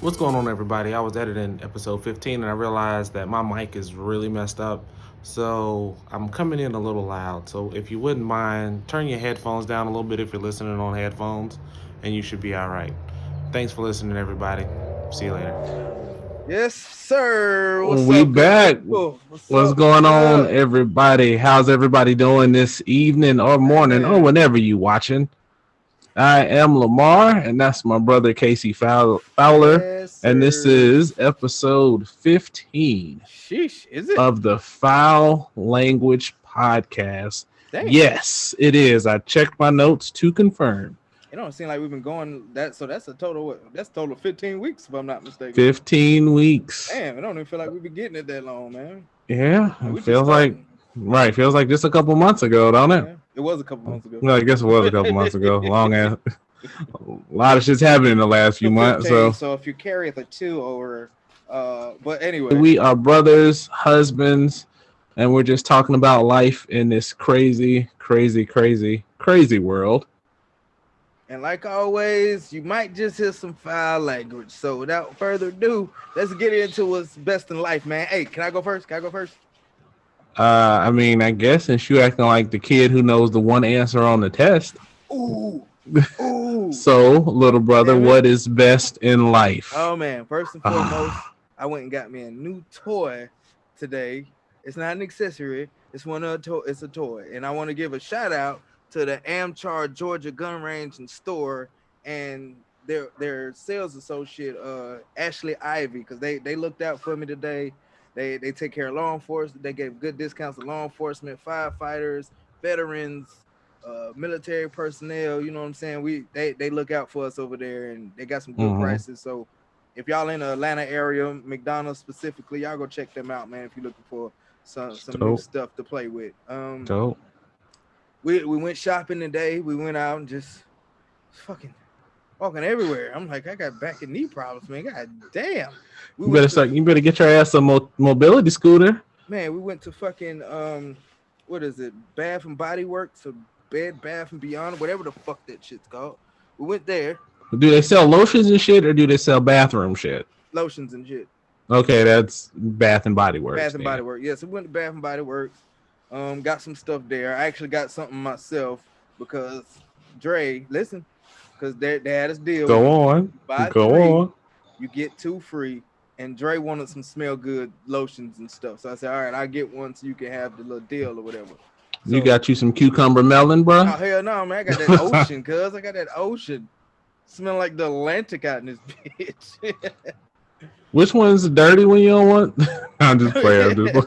What's going on, everybody? I was editing episode 15 and I realized that my mic is really messed up. So I'm coming in a little loud. So if you wouldn't mind, turn your headphones down a little bit if you're listening on headphones, and you should be all right. Thanks for listening, everybody. See you later. Yes, sir. What's We up, good back. people? What's What's up? going What's on, up? everybody? How's everybody doing this evening or morning or Man. whenever you watching? I am Lamar, and that's my brother Casey Fowler, Yes, and this sir. is episode 15 Sheesh, is it? of the Fowl Language Podcast. Damn. Yes, it is. I checked my notes to confirm. It don't seem like we've been going that. So that's a total. That's a total of 15 weeks, if I'm not mistaken. 15 weeks. Damn, I don't even feel like we've been getting it that long, man. Yeah, We it just feels like starting. right. Feels like just a couple months ago, don't it? Yeah, it was a couple months ago. Well, I guess it was a couple months ago. Long as a lot of shit's happened in the last few months. 15, So so if you carry the 2 over, but anyway, we are brothers, husbands, and we're just talking about life in this crazy, crazy, crazy, crazy world. and like always, you might just hear some foul language. So without further ado, let's get into what's best in life, man. Hey, can I go first? Can I go first? I mean, I guess since you acting like the kid who knows the one answer on the test. Ooh, ooh. So, little brother, Damn it. what is best in life? Oh man, first and foremost, I went and got me a new toy today. It's not an accessory. It's it's a toy, and I want to give a shout out to the Amchar Georgia Gun Range and Store and their sales associate Ashley Ivy, because they looked out for me today. They take care of law enforcement. They gave good discounts to law enforcement, firefighters, veterans, military personnel. You know what I'm saying? They look out for us over there, and they got some good prices. So if y'all in the Atlanta area, McDonald's specifically, y'all go check them out, man. If you're looking for some new stuff to play with. Dope. We went shopping today. We went out and just fucking walking everywhere. I'm like, I got back and knee problems, man. God damn. You better get your ass a mobility scooter. Man, we went to fucking what is it? Bath and Body Works or Bed Bath and Beyond, whatever the fuck that shit's called. We went there. Do they sell lotions and shit, or do they sell bathroom shit? Lotions and shit. Okay, that's Bath and Body Works. Bath and Body Works. Yes, we went to Bath and Body Works. Got some stuff there. I actually got something myself because Dre, listen, because they had us deal. Go on. Go on. You get 2 free. And Dre wanted some smell good lotions and stuff. So I said, all right, I'll get one so you can have the little deal or whatever. So, you got you some cucumber melon, bro? Oh, hell no, man. I got that ocean, cuz. I got that ocean. Smell like the Atlantic out in this bitch. Which one's dirty when you don't want? I'm just playing. Remember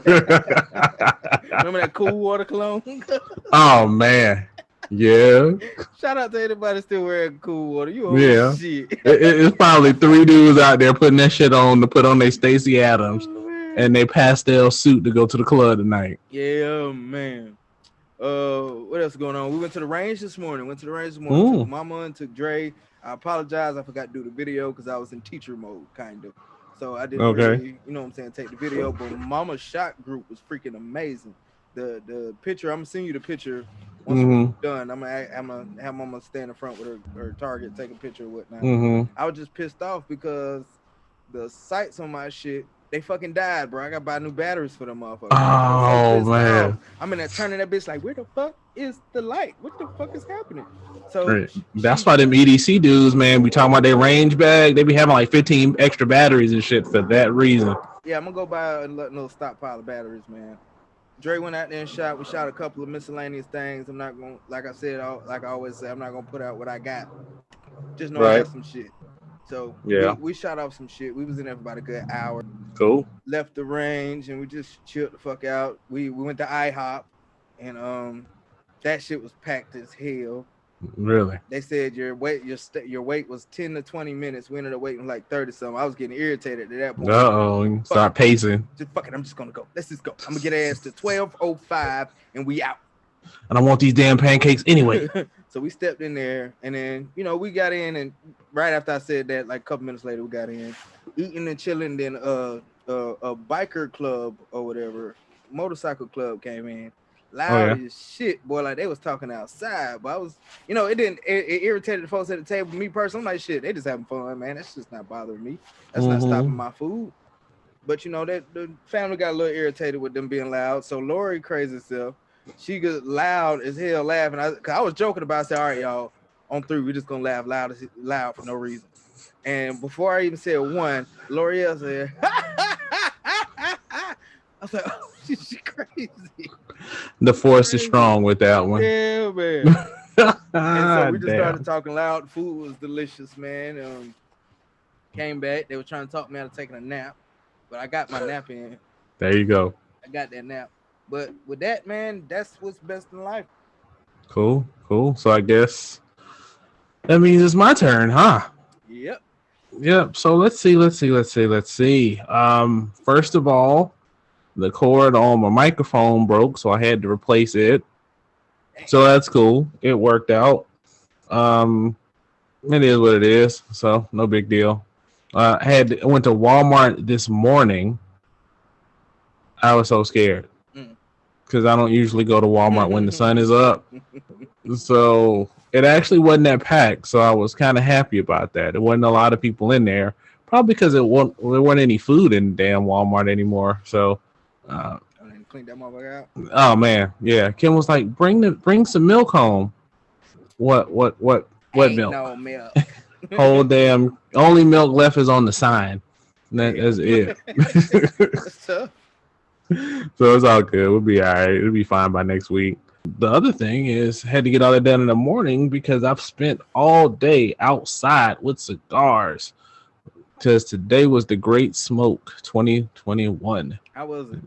that cool water cologne? Oh, man. Yeah. Shout out to anybody still wearing cool water. You old shit. It's probably 3 dudes out there putting that shit on to put on their Stacey Adams and they pastel suit to go to the club tonight. Yeah, man. What else is going on? We went to the range this morning. Took Mama and took Dre. I apologize. I forgot to do the video because I was in teacher mode, kind of. So I didn't really, you know what I'm saying, take the video. But Mama's shot group was freaking amazing. The picture, I'm gonna send you the picture. Once we're done, I'm gonna have Mama stand in front with her target, take a picture or whatnot. I was just pissed off because the sights on my shit, they fucking died, bro. I gotta buy new batteries for them motherfuckers. Oh, man. I'm in there turning that bitch like, where the fuck is the light? What the fuck is happening? So that's why them EDC dudes, man, we talking about their range bag. They be having like 15 extra batteries and shit for that reason. Yeah, I'm gonna go buy a little stockpile of batteries, man. Dre went out there and shot. We shot a couple of miscellaneous things. I'm not gonna, like I said, like I always say, I'm not gonna put out what I got. Just know I got some shit. So yeah, we shot off some shit. We was in there for about a good hour. Cool. Left the range and we just chilled the fuck out. We went to IHOP and that shit was packed as hell. Really? They said your wait was 10 to 20 minutes. We ended up waiting like 30 something. I was getting irritated at that point. Start pacing. Just fuck it, I'm just gonna go. Let's just go. I'm gonna get ass to 12:05 and we out. And I want these damn pancakes anyway. So we stepped in there and then we got in, and right after I said that, like a couple minutes later, we got in, eating and chilling. Then a biker club or whatever, motorcycle club came in. loud as shit, boy. Like they was talking outside, but I was, it irritated the folks at the table. Me personally, I'm like, shit, they just having fun, man. That's just not bothering me. That's not stopping my food. But that the family got a little irritated with them being loud. So Lori crazy self, she got loud as hell laughing. Cause I was joking about, I said, all right, y'all, on 3, we're just gonna laugh loud for no reason. And before I even said one, L'Oreal said, I was like, oh, she's crazy. The force is strong with that one. Yeah, man. And so we just started talking loud. Food was delicious, man. Came back. They were trying to talk me out of taking a nap, but I got my nap in. There you go. I got that nap. But with that, man, that's what's best in life. Cool. So I guess that means it's my turn, huh? Yep. So let's see. First of all, the cord on my microphone broke, so I had to replace it. So that's cool. It worked out. It is what it is. So no big deal. I went to Walmart this morning. I was so scared because I don't usually go to Walmart when the sun is up. So it actually wasn't that packed. So I was kind of happy about that. There wasn't a lot of people in there, probably because there wasn't any food in damn Walmart anymore. So, clean that motherfucker out. Oh man, yeah. Kim was like, "Bring some milk home." What milk? No milk. Whole damn only milk left is on the sign. That's it. So it's all good. We'll be all right. It'll be fine by next week. The other thing is, I had to get all that done in the morning because I've spent all day outside with cigars. Because today was the Great Smoke 2021. How was it?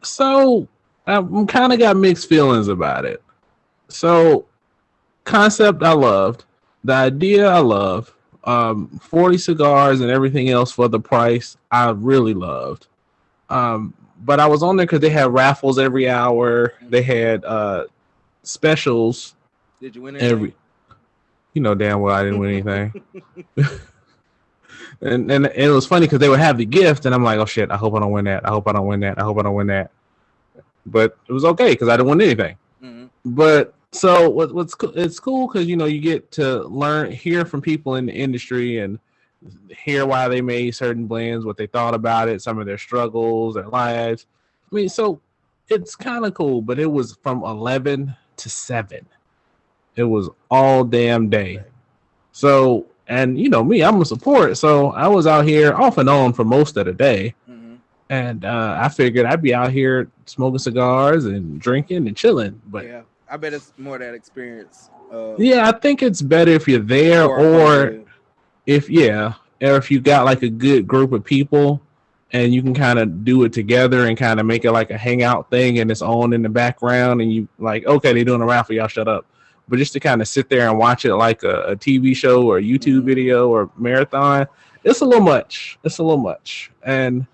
So I'm kind of got mixed feelings about it. So concept I loved, the idea I love, 40 cigars and everything else for the price I really loved. But I was on there because they had raffles every hour. They had specials. Did you win anything? You know damn well I didn't win anything. And it was funny because they would have the gift, and I'm like, oh shit, I hope I don't win that. I hope I don't win that. But it was okay because I didn't win anything. Mm-hmm. But so it's cool because you get to hear from people in the industry and hear why they made certain blends, what they thought about it, some of their struggles, their lives. I mean, so it's kind of cool, but it was from 11 to 7. It was all damn day. So, and me, I'm a support. So I was out here off and on for most of the day. Mm-hmm. And I figured I'd be out here smoking cigars and drinking and chilling. But yeah, I bet it's more that experience. Yeah, I think it's better if you're there or if you got like a good group of people and you can kind of do it together and kind of make it like a hangout thing and it's on in the background and you like, okay, they're doing a raffle, y'all shut up. But just to kind of sit there and watch it like a TV show or a YouTube video or marathon, it's a little much. And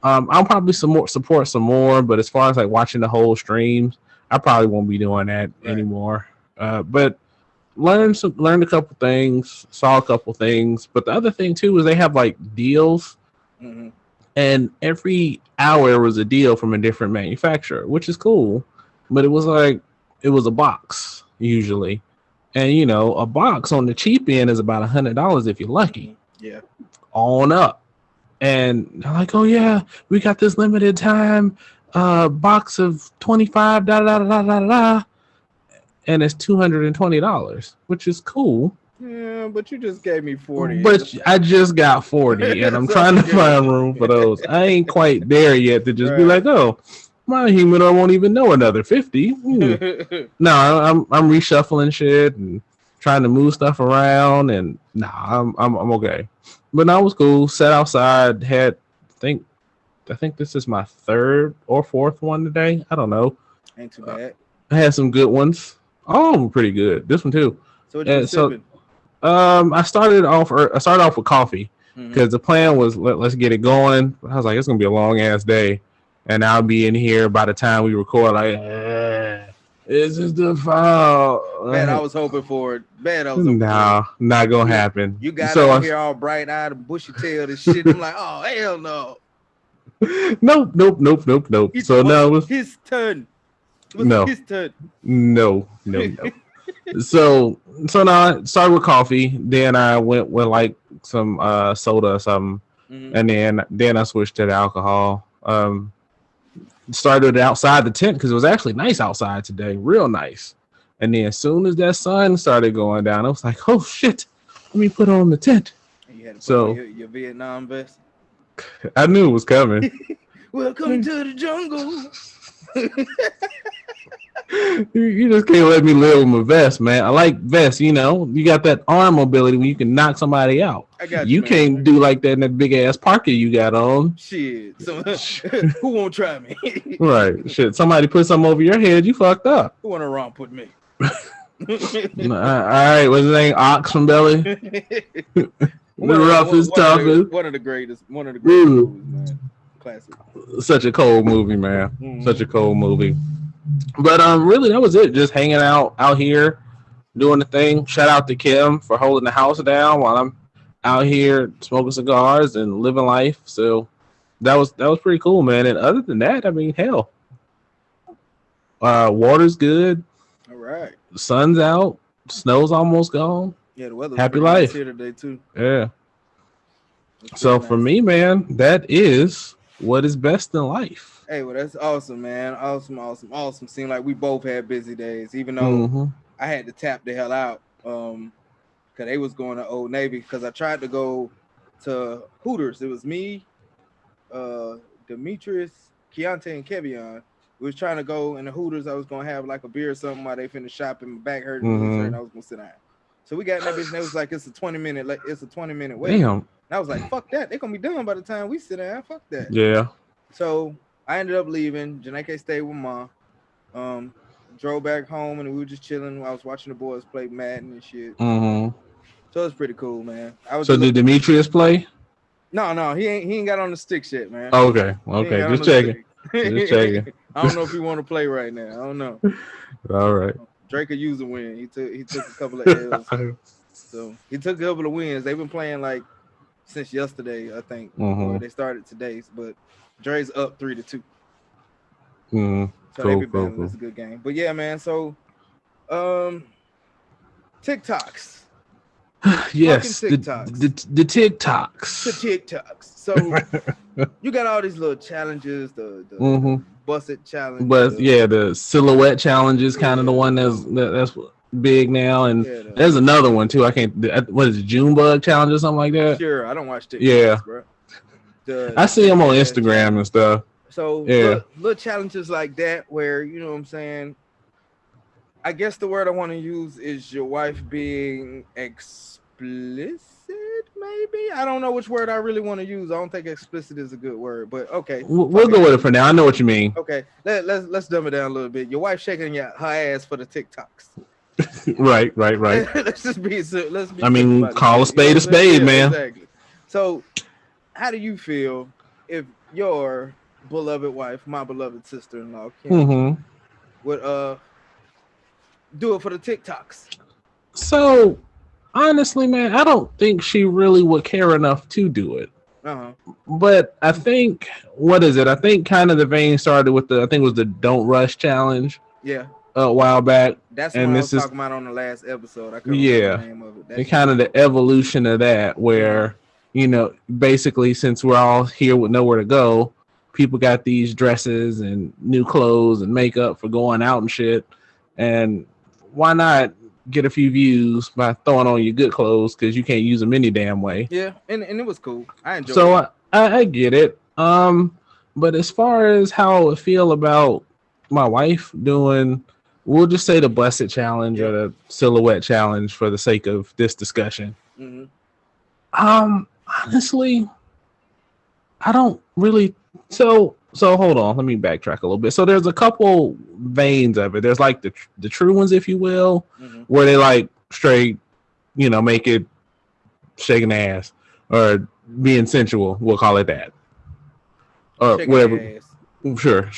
I'll probably support some more, but as far as like watching the whole streams, I probably won't be doing that anymore. But learned a couple things, saw a couple things. But the other thing too is they have like deals, and every hour was a deal from a different manufacturer, which is cool. But it was a box usually, and a box on the cheap end is about $100 if you're lucky. Yeah, on up. And they're like, oh yeah, we got this limited time box of 25 and it's $220, which is cool. Yeah, but you just gave me 40. But I just got 40, and I'm trying to find room for those. I ain't quite there yet to just be like, oh, my humidor won't even know another 50. No, I'm reshuffling shit and trying to move stuff around, and I'm okay. But no, it was cool. Sat outside. Had I think this is my third or fourth one today. I don't know. Ain't too bad. I had some good ones. All of them pretty good. This one too. So what you been sipping? I started off with coffee because the plan was let's get it going. I was like, it's gonna be a long ass day, and I'll be in here by the time we record. Like, this is the file. Man, I was hoping for it. No, not gonna happen. You got out here all bright eyed and bushy tailed and shit. I'm like, oh hell no. Nope. So now his turn. No. No. So now I started with coffee. Then I went with like some soda or something, and then I switched to the alcohol. Started outside the tent because it was actually nice outside today, real nice. And then as soon as that sun started going down, I was like, "Oh shit, let me put on the tent." You had to put on your Vietnam vest. I knew it was coming. Welcome to the jungle. You just can't let me live with my vest, man. I like vests, you got that arm mobility when you can knock somebody out. I got you. Can't do like that in that big ass parka you got on. Shit. So, who won't try me? Right. Shit. Somebody put something over your head, you fucked up. Who wanna romp with me? All right. What's his name? Ox from Belly. The roughest, toughest. One of the greatest movies, man. Classic. Such a cold movie, man. Such a cold movie. But really, that was it. Just hanging out here, doing the thing. Shout out to Kim for holding the house down while I'm out here smoking cigars and living life. So that was pretty cool, man. And other than that, I mean, hell, water's good. All right. The sun's out. Snow's almost gone. Yeah, the weather's happy life nice here today too. Yeah. So for me, man, that is what is best in life. Hey, well, that's awesome, man. Awesome. Seemed like we both had busy days, even though I had to tap the hell out because they was going to Old Navy because I tried to go to Hooters. It was me, Demetrius, Keontae, and Kevion. We was trying to go in the Hooters. I was going to have like a beer or something while they finished shopping. My back hurt and I was going to sit down. So we got in that bitch and it was like, it's a 20-minute wait. Damn. And I was like, fuck that. They're going to be done by the time we sit down. Fuck that. Yeah. So I ended up leaving. Janeke stayed with Mom. Drove back home and we were just chilling. I was watching the boys play Madden and shit. So it was pretty cool, man. Did Demetrius play? No, he ain't got on the sticks yet, man. Oh, okay. Just checking. Just checking. I don't know if he want to play right now. I don't know. All right. Drake could use a win. He took a couple of L's. So he took a couple of wins. They've been playing like since yesterday, I think. Or they started today, but Dre's up 3-2. So they be battling. It's a good game. But yeah, man. So TikToks. Yes, TikToks. The TikToks. The TikToks. So you got all these little challenges, the busted challenge. But the silhouette challenge is kind of the one that's big now, and there's another one too. I can't. What is it? Junebug challenge or something like that? Sure, I don't watch TikToks. Yeah, bro. I see them on Instagram and stuff. So little challenges like that, where you know what I'm saying. I guess the word I want to use is your wife being explicit, maybe? I don't know which word I really want to use. I don't think explicit is a good word, but okay. We'll go with it for now. I know what you mean. Okay, let's dumb it down a little bit. Your wife shaking her ass for the TikToks. Right. Let's be I mean, call a spade, man. Exactly. So, how do you feel if your beloved wife, my beloved sister-in-law, Kim, would do it for the TikToks? So, honestly, man, I don't think she really would care enough to do it. But I think, what is it? I think kind of the vein started with I think it was the Don't Rush challenge. Yeah. A while back. That's what I was talking about on the last episode. I couldn't remember the name of it. And kind of the evolution of that, where, basically, since we're all here with nowhere to go, people got these dresses and new clothes and makeup for going out and shit. And why not get a few views by throwing on your good clothes, because you can't use them any damn way. Yeah, and it was cool. I enjoyed it. So I get it. But as far as how I feel about my wife doing, we'll just say the Busted Challenge or the Silhouette Challenge for the sake of this discussion. Honestly, I don't really. So hold on, let me backtrack a little bit. So there's a couple veins of it. There's like the true ones, if you will, where they like straight, make it shaking ass or being sensual. We'll call it that, or shaking whatever. Sure.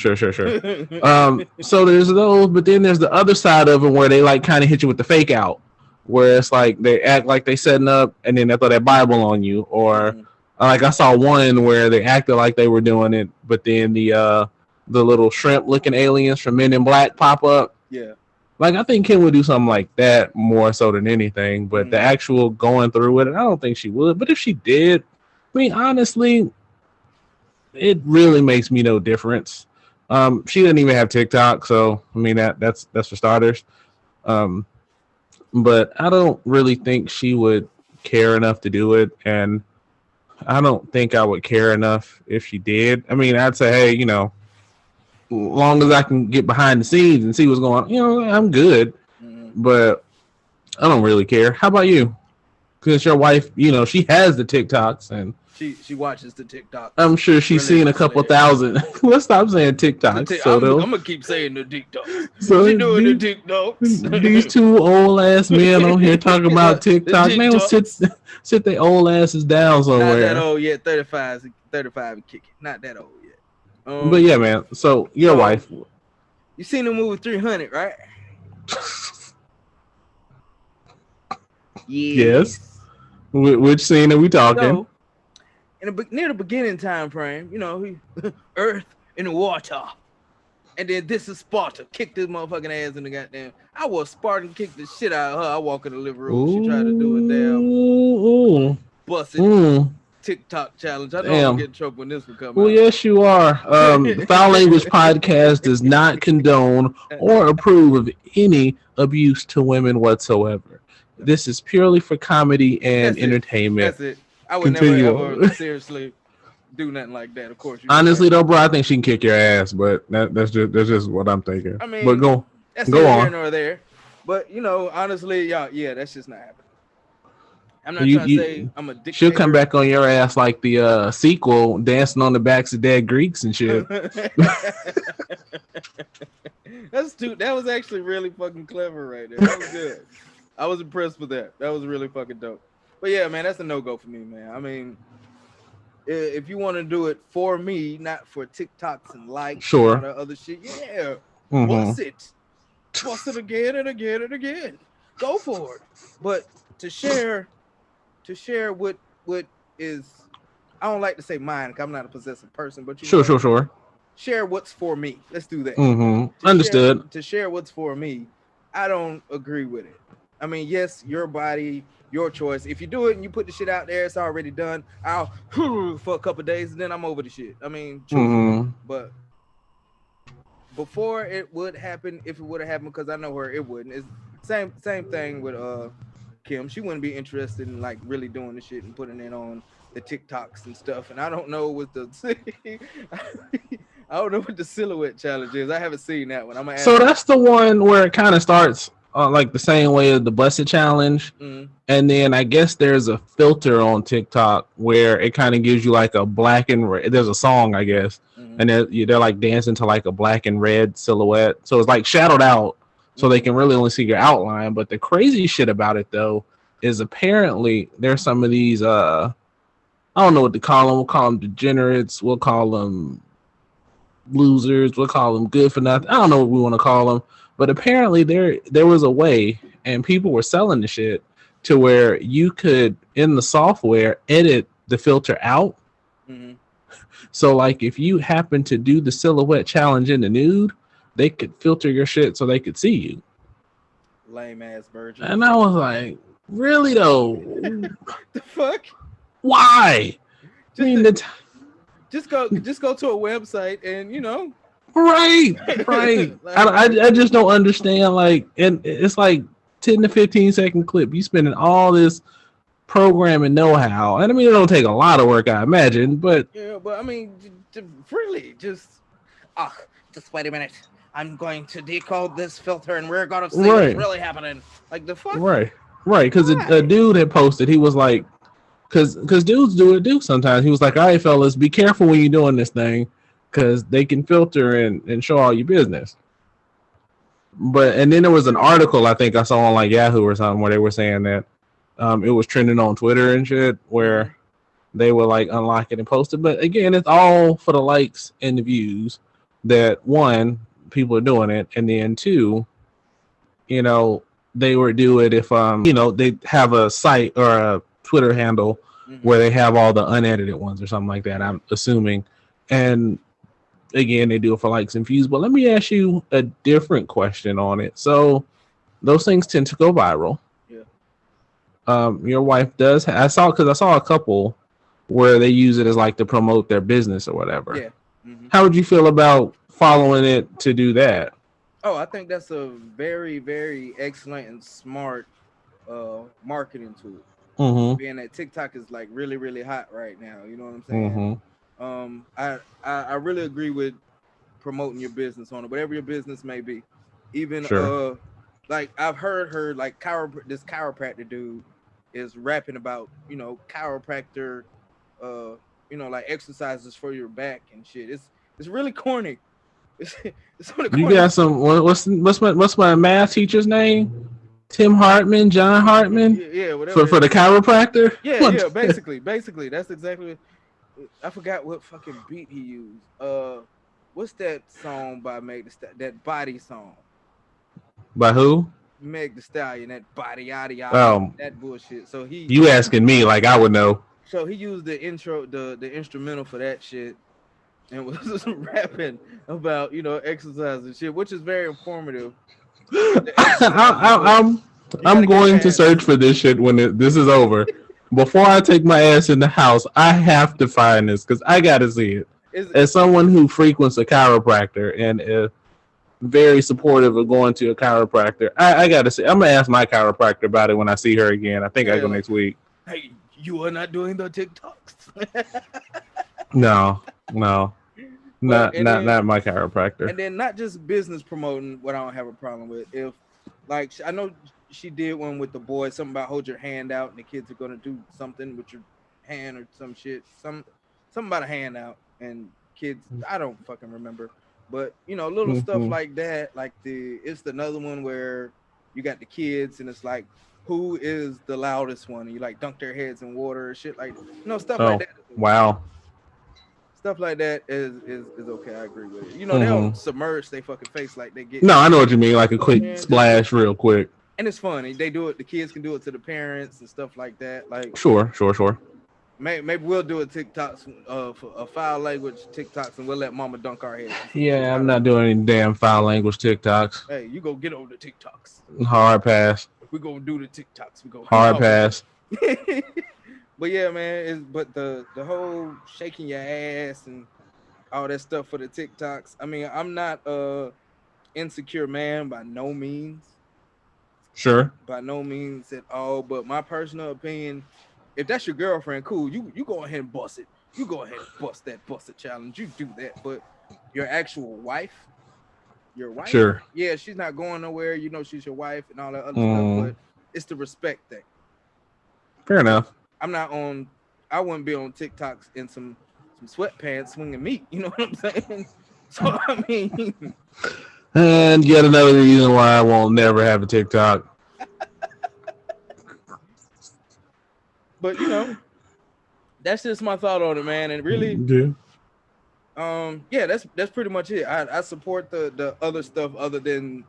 So there's those, but then there's the other side of it where they like kind of hit you with the fake out, where it's like they act like they setting up and then they throw that Bible on you, or like I saw one where they acted like they were doing it, but then the the little shrimp looking aliens from Men in Black pop up. Yeah. Like, I think Kim would do something like that more so than anything, but the actual going through with it, I don't think she would. But if she did, I mean, honestly, it really makes me no difference. She didn't even have TikTok, so I mean that's for starters. But I don't really think she would care enough to do it, and I don't think I would care enough if she did. I mean, I'd say, hey, long as I can get behind the scenes and see what's going on, I'm good. But I don't really care. How about you? Because your wife, she has the TikToks and she watches the TikToks. I'm sure she's seen a couple thousand. Let's stop saying TikToks. I'm gonna keep saying the TikToks. So she doing the TikToks. These two old ass men on here talking about TikToks. Man, will sit their old asses down somewhere. Not that old yet. 35 and kick it. Not that old yet. But yeah, man. So your wife. You seen the movie 300, right? Yes. Which scene are we talking? Near the beginning time frame, Earth in the water. And then this is Sparta. Kick this motherfucking ass in the goddamn. I was Spartan, kick the shit out of her. I walk in the living room. She tried to do a damn busted TikTok challenge. I know I'm getting in trouble when this will come out. Well, yes, you are. Fowl Language Podcast does not condone or approve of any abuse to women whatsoever. This is purely for comedy and entertainment. That's it. I would never ever seriously do nothing like that. Of course. Honestly, though, bro, I think she can kick your ass, but that's just what I'm thinking. I mean, but go on. Here nor there. But honestly, yeah, that's just not happening. I'm not trying to say I'm a dictator. She'll come back on your ass like the sequel, dancing on the backs of dead Greeks and shit. That was actually really fucking clever right there. That was good. I was impressed with that. That was really fucking dope. But yeah, man, that's a no-go for me, man. I mean, if you want to do it for me, not for TikToks and likes and all the other shit, yeah. Bust it again and again and again. Go for it. But to share what is, I don't like to say mine because I'm not a possessive person, but sure. Share what's for me. Let's do that. Understood. To share what's for me, I don't agree with it. I mean, yes, your body, your choice. If you do it and you put the shit out there, it's already done. I'll for a couple of days and then I'm over the shit. I mean, but before it would happen, if it would have happened, because I know her, it wouldn't. It's same thing with Kim. She wouldn't be interested in like really doing the shit and putting it on the TikToks and stuff. And I don't know what the silhouette challenge is. I haven't seen that one. So that's the one where it kind of starts like the same way as the busted challenge, and then I guess there's a filter on TikTok where it kind of gives you like a black and red. There's a song, I guess, and they're like dancing to like a black and red silhouette, so it's like shadowed out, so they can really only see your outline. But the crazy shit about it though is apparently there's some of these I don't know what to call them. We'll call them degenerates. We'll call them losers. We'll call them good for nothing. I don't know what we want to call them. But apparently there was a way, and people were selling the shit to where you could, in the software, edit the filter out. So like if you happen to do the silhouette challenge in the nude, they could filter your shit so they could see you. Lame ass virgin. And I was like, really though? The fuck? Why? Just go to a website and Right. I just don't understand. Like, and it's like 10 to 15 second clip. You spending all this programming know-how, and I mean it don't take a lot of work, I imagine. But but I mean, really, just wait a minute. I'm going to decode this filter, and we're gonna see what's really happening. Like the fuck. Right. Because a dude had posted. He was like, because dudes do sometimes. He was like, all right, fellas, be careful when you're doing this thing, because they can filter and show all your business. And then there was an article I think I saw on like Yahoo or something where they were saying that it was trending on Twitter and shit, where they were like unlock it and post it. But again, it's all for the likes and the views. That one, people are doing it, and then two, they would do it if they have a site or a Twitter handle where they have all the unedited ones or something like that, I'm assuming. And again, they do it for likes and views. But let me ask you a different question on it. So those things tend to go viral. Yeah. Your wife does. I saw a couple where they use it as like to promote their business or whatever. Yeah. Mm-hmm. How would you feel about following it to do that? Oh, I think that's a very, very excellent and smart marketing tool. Mm-hmm. Being that TikTok is like really, really hot right now. You know what I'm saying? Mm-hmm. I really agree with promoting your business on it, whatever your business may be. Even Sure. like I've heard her like this chiropractor dude is rapping about, you know, chiropractor you know, like exercises for your back and shit. It's really corny. It's really corny. You got some what's my math teacher's name? Tim Hartman, John Hartman? Yeah, whatever. For the chiropractor? Yeah, basically. That's exactly. I forgot what fucking beat he used. What's that song by Meg that body song? By who? Meg the Stallion, that body yada yada, that bullshit. So you asking me like I would know. So he used the intro, the instrumental for that shit, and was rapping about, you know, exercise and shit, which is very informative. I'm going to search for this shit when this is over. Before I take my ass in the house, I have to find this because I gotta see it. As someone who frequents a chiropractor and very supportive of going to a chiropractor, I gotta say, I'm gonna ask my chiropractor about it when I see her again. I think I go next week. Hey, you are not doing the TikToks. No, not my chiropractor. And then not just business promoting, what I don't have a problem with. If like I know she did one with the boys, something about hold your hand out and the kids are gonna do something with your hand or some shit, something about a hand out and kids, I don't fucking remember. But you know, little stuff like that, like it's another one where you got the kids and it's like, who is the loudest one? And you like dunk their heads in water or shit like, you know, stuff like that. Wow. Stuff like that is okay. I agree with it. You know, they don't submerge their fucking face like they get. No, I know what you mean, like a quick splash, real quick. And it's funny. They do it. The kids can do it to the parents and stuff like that. Like sure. Maybe we'll do a TikToks for a foul language TikToks, and we'll let Mama dunk our heads. Yeah, I'm not doing any damn foul language TikToks. Hey, you go get over the TikToks. Hard pass. We're gonna do the TikToks. We go hard pass. But yeah, man, but the whole shaking your ass and all that stuff for the TikToks. I mean, I'm not insecure man by no means. Sure. By no means at all. But my personal opinion, if that's your girlfriend, cool. You go ahead and bust it. You go ahead and bust it challenge. You do that. But your actual wife, sure. Yeah, she's not going nowhere. You know, she's your wife and all that other stuff. But it's the respect thing. Fair enough. I wouldn't be on TikToks in some sweatpants swinging meat. You know what I'm saying? So I mean, and yet another reason why I won't never have a TikTok. But you know, that's just my thought on it, man. And really, yeah, that's pretty much it. I support the other stuff other than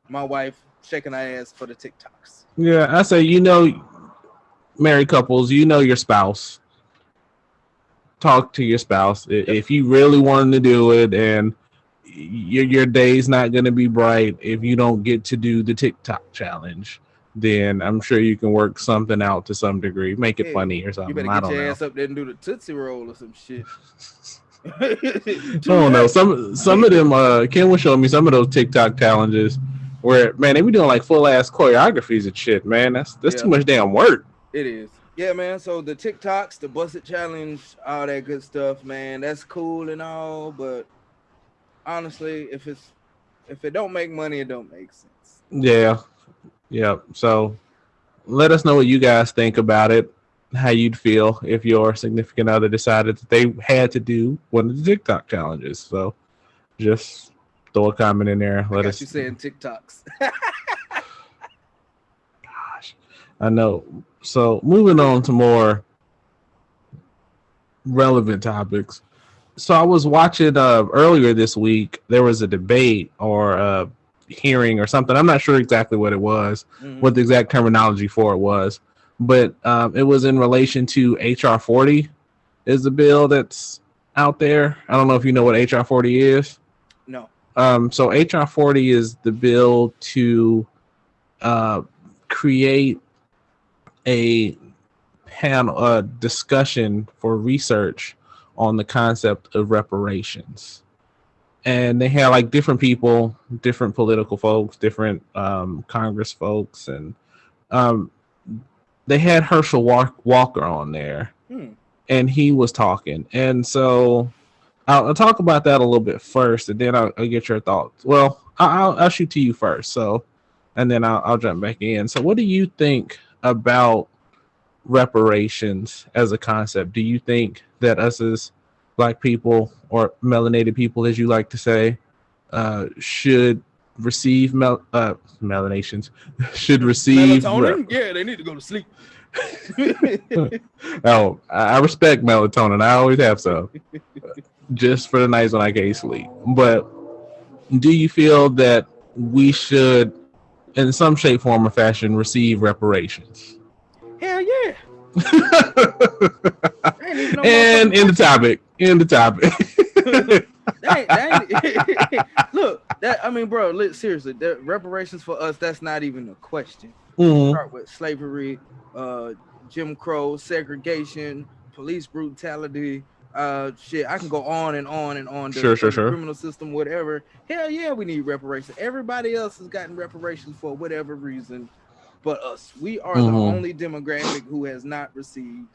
my wife shaking her ass for the TikToks. Yeah, I say, you know, married couples, you know your spouse. Talk to your spouse. If you really wanted to do it and your day's not going to be bright if you don't get to do the TikTok challenge, then I'm sure you can work something out to some degree. Make it funny or something. You better get your ass up there and do the Tootsie Roll or some shit. I don't know. Some of them, Ken was showing me some of those TikTok challenges where, man, they be doing like full ass choreographies and shit, man. That's too much damn work. It is. Yeah, man. So the TikToks, the Bust It Challenge, all that good stuff, man. That's cool and all, but honestly, if it don't make money, it don't make sense. Yeah. So let us know what you guys think about it. How you'd feel if your significant other decided that they had to do one of the TikTok challenges. So just throw a comment in there. Let us. You saying TikToks? Gosh, I know. So moving on to more relevant topics. So I was watching earlier this week. There was a debate or a hearing or something. I'm not sure exactly what it was, what the exact terminology for it was. But it was in relation to HR 40 is the bill that's out there. I don't know if you know what HR 40 is. No. So HR 40 is the bill to create a panel discussion for research on the concept of reparations. And they had like different people, different political folks, different Congress folks, and they had Herschel Walker on there, and he was talking. And so I'll talk about that a little bit first, and then I'll get your thoughts. Well, I'll shoot to you first, so, and then I'll jump back in. So, what do you think about reparations as a concept? Do you think that us as Black people, or melanated people, as you like to say, should receive melanations? Should receive melatonin? Yeah, they need to go to sleep. Oh, I respect melatonin. I always have some, just for the nights when I can't sleep. But do you feel that we should, in some shape, form, or fashion, receive reparations? Hell yeah. And in the topic. Look, I mean, bro, seriously, reparations for us, that's not even a question. Start with slavery, Jim Crow, segregation, police brutality, shit. I can go on and on and on. Sure. Criminal system, whatever. Hell yeah, we need reparations. Everybody else has gotten reparations for whatever reason, but us. We are the only demographic who has not received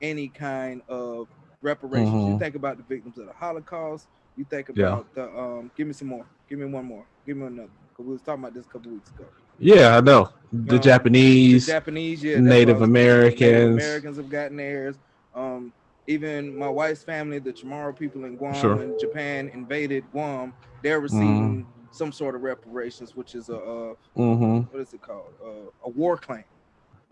any kind of reparations. You think about the victims of the Holocaust. You think about the give me some more. Give me one more. Give me another. Because we was talking about this a couple weeks ago. Yeah, I know. The Japanese, yeah, Native Americans. Native Americans have gotten theirs. Even my wife's family, the Chamorro people in Guam and Japan invaded Guam. They're receiving some sort of reparations, which is a what is it called? A war claim.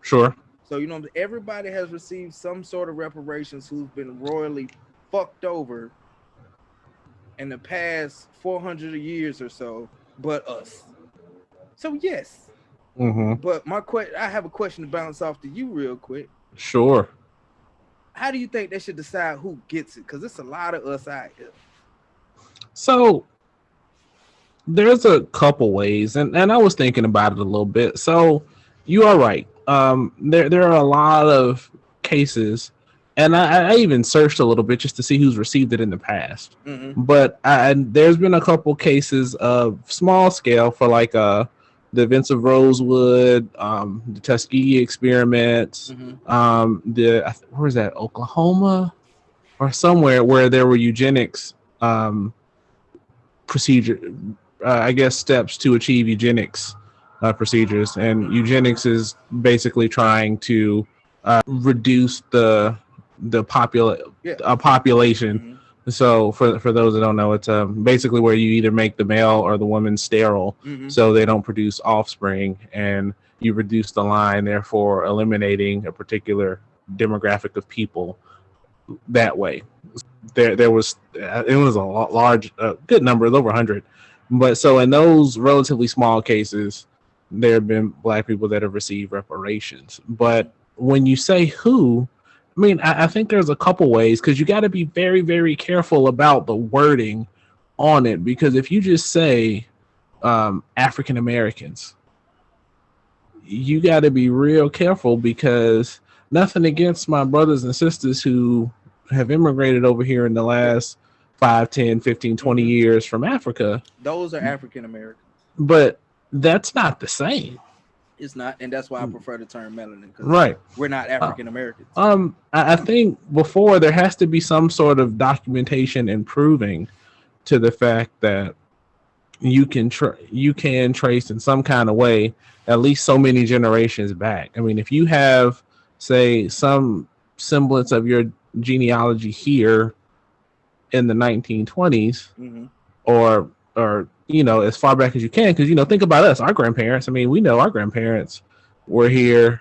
Sure. So, you know, everybody has received some sort of reparations who's been royally fucked over in the past 400 years or so, but us. So, yes. But I have a question to bounce off to you real quick. Sure. How do you think they should decide who gets it? Because it's a lot of us out here. So, there's a couple ways, and I was thinking about it a little bit. So, you are right. There are a lot of cases, and I even searched a little bit just to see who's received it in the past. But there's been a couple cases of small scale for like the events of Rosewood, the Tuskegee experiments, where was that, Oklahoma or somewhere, where there were eugenics procedure, I guess steps to achieve eugenics procedures, and eugenics is basically trying to reduce the population. So for those that don't know, it's basically where you either make the male or the woman sterile, so they don't produce offspring, and you reduce the line, therefore eliminating a particular demographic of people that way. There was it was a large, good number, over 100. But so in those relatively small cases, there have been Black people that have received reparations. But when you say who, I mean, I think there's a couple ways, because you got to be very, very careful about the wording on it. Because if you just say African Americans, you got to be real careful, because nothing against my brothers and sisters who have immigrated over here in the last 5, 10, 15, 20 years from Africa. Those are African Americans. But that's not the same. It's not, and that's why I prefer the term melanin. Right. We're not African Americans. I think before there has to be some sort of documentation and proving to the fact that you can trace in some kind of way at least so many generations back. I mean, if you have, say, some semblance of your genealogy here in the 1920s, or you know, as far back as you can, because, you know, think about us, our grandparents. I mean, we know our grandparents were here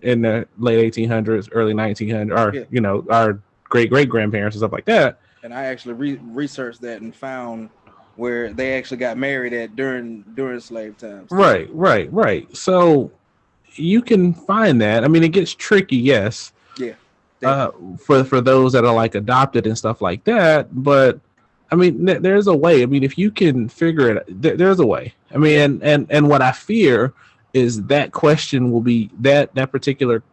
in the late 1800s, early 1900s, or you know, our great grandparents and stuff like that. And I actually researched that and found where they actually got married at during slave times. Right. So you can find that. I mean, it gets tricky, yes. Yeah. for those that are like adopted and stuff like that. But I mean, there's a way. I mean, if you can figure it, there's a way. I mean, and what I fear is that question will be that particular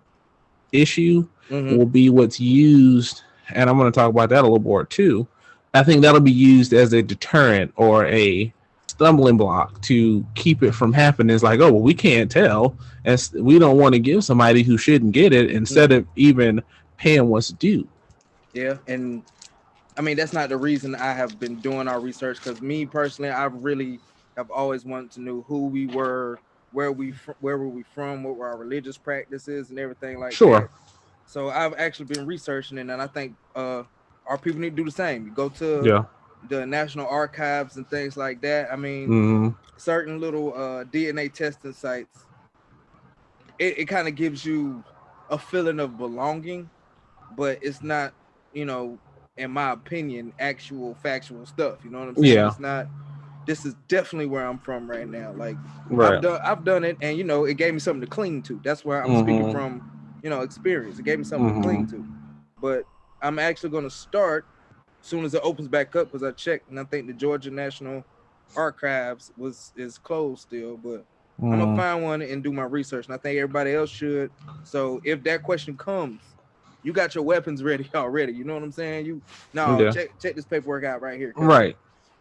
issue will be what's used, and I'm going to talk about that a little more too. I think that'll be used as a deterrent or a stumbling block to keep it from happening. It's like, oh, well, we can't tell, and we don't want to give somebody who shouldn't get it instead of even paying what's due. Yeah, and I mean that's not the reason I have been doing our research, because me personally, I really have always wanted to know who we were, where were we from, what were our religious practices and everything like that. So I've actually been researching it, and I think our people need to do the same. You go to the National Archives and things like that. I mean, certain little DNA testing sites, it kind of gives you a feeling of belonging, but it's not, you know, in my opinion, actual factual stuff. You know what I'm saying? Yeah. It's not. This is definitely where I'm from right now. Like, I've done it, and you know, it gave me something to cling to. That's where I'm speaking from, you know, experience. It gave me something to cling to. But I'm actually going to start as soon as it opens back up, because I checked, and I think the Georgia National Archives is closed still. But I'm gonna find one and do my research, and I think everybody else should. So if that question comes, you got your weapons ready already. You know what I'm saying? Check this paperwork out right here. Right.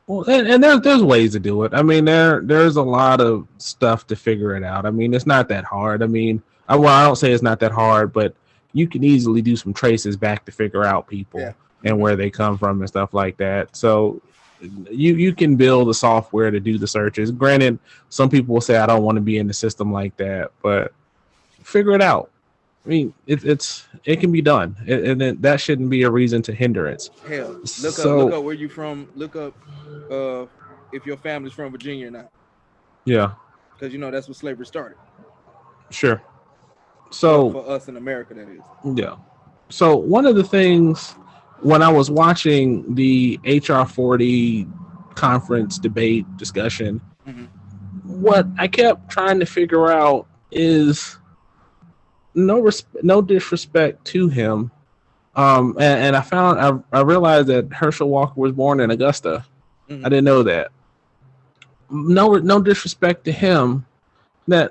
Well, and there's ways to do it. I mean, there's a lot of stuff to figure it out. I mean, it's not that hard. I mean, I don't say it's not that hard, but you can easily do some traces back to figure out people and where they come from and stuff like that. So you can build a software to do the searches. Granted, some people will say I don't want to be in the system like that, but figure it out. I mean, it can be done, and that shouldn't be a reason to hindrance. Hell, look up where you from. Look up if your family's from Virginia or not. Yeah, because you know that's where slavery started. Sure. So for us in America, that is. Yeah. So one of the things when I was watching the HR 40 conference debate discussion, what I kept trying to figure out is no disrespect to him. And I realized that Herschel Walker was born in Augusta. I didn't know that. No disrespect to him. Who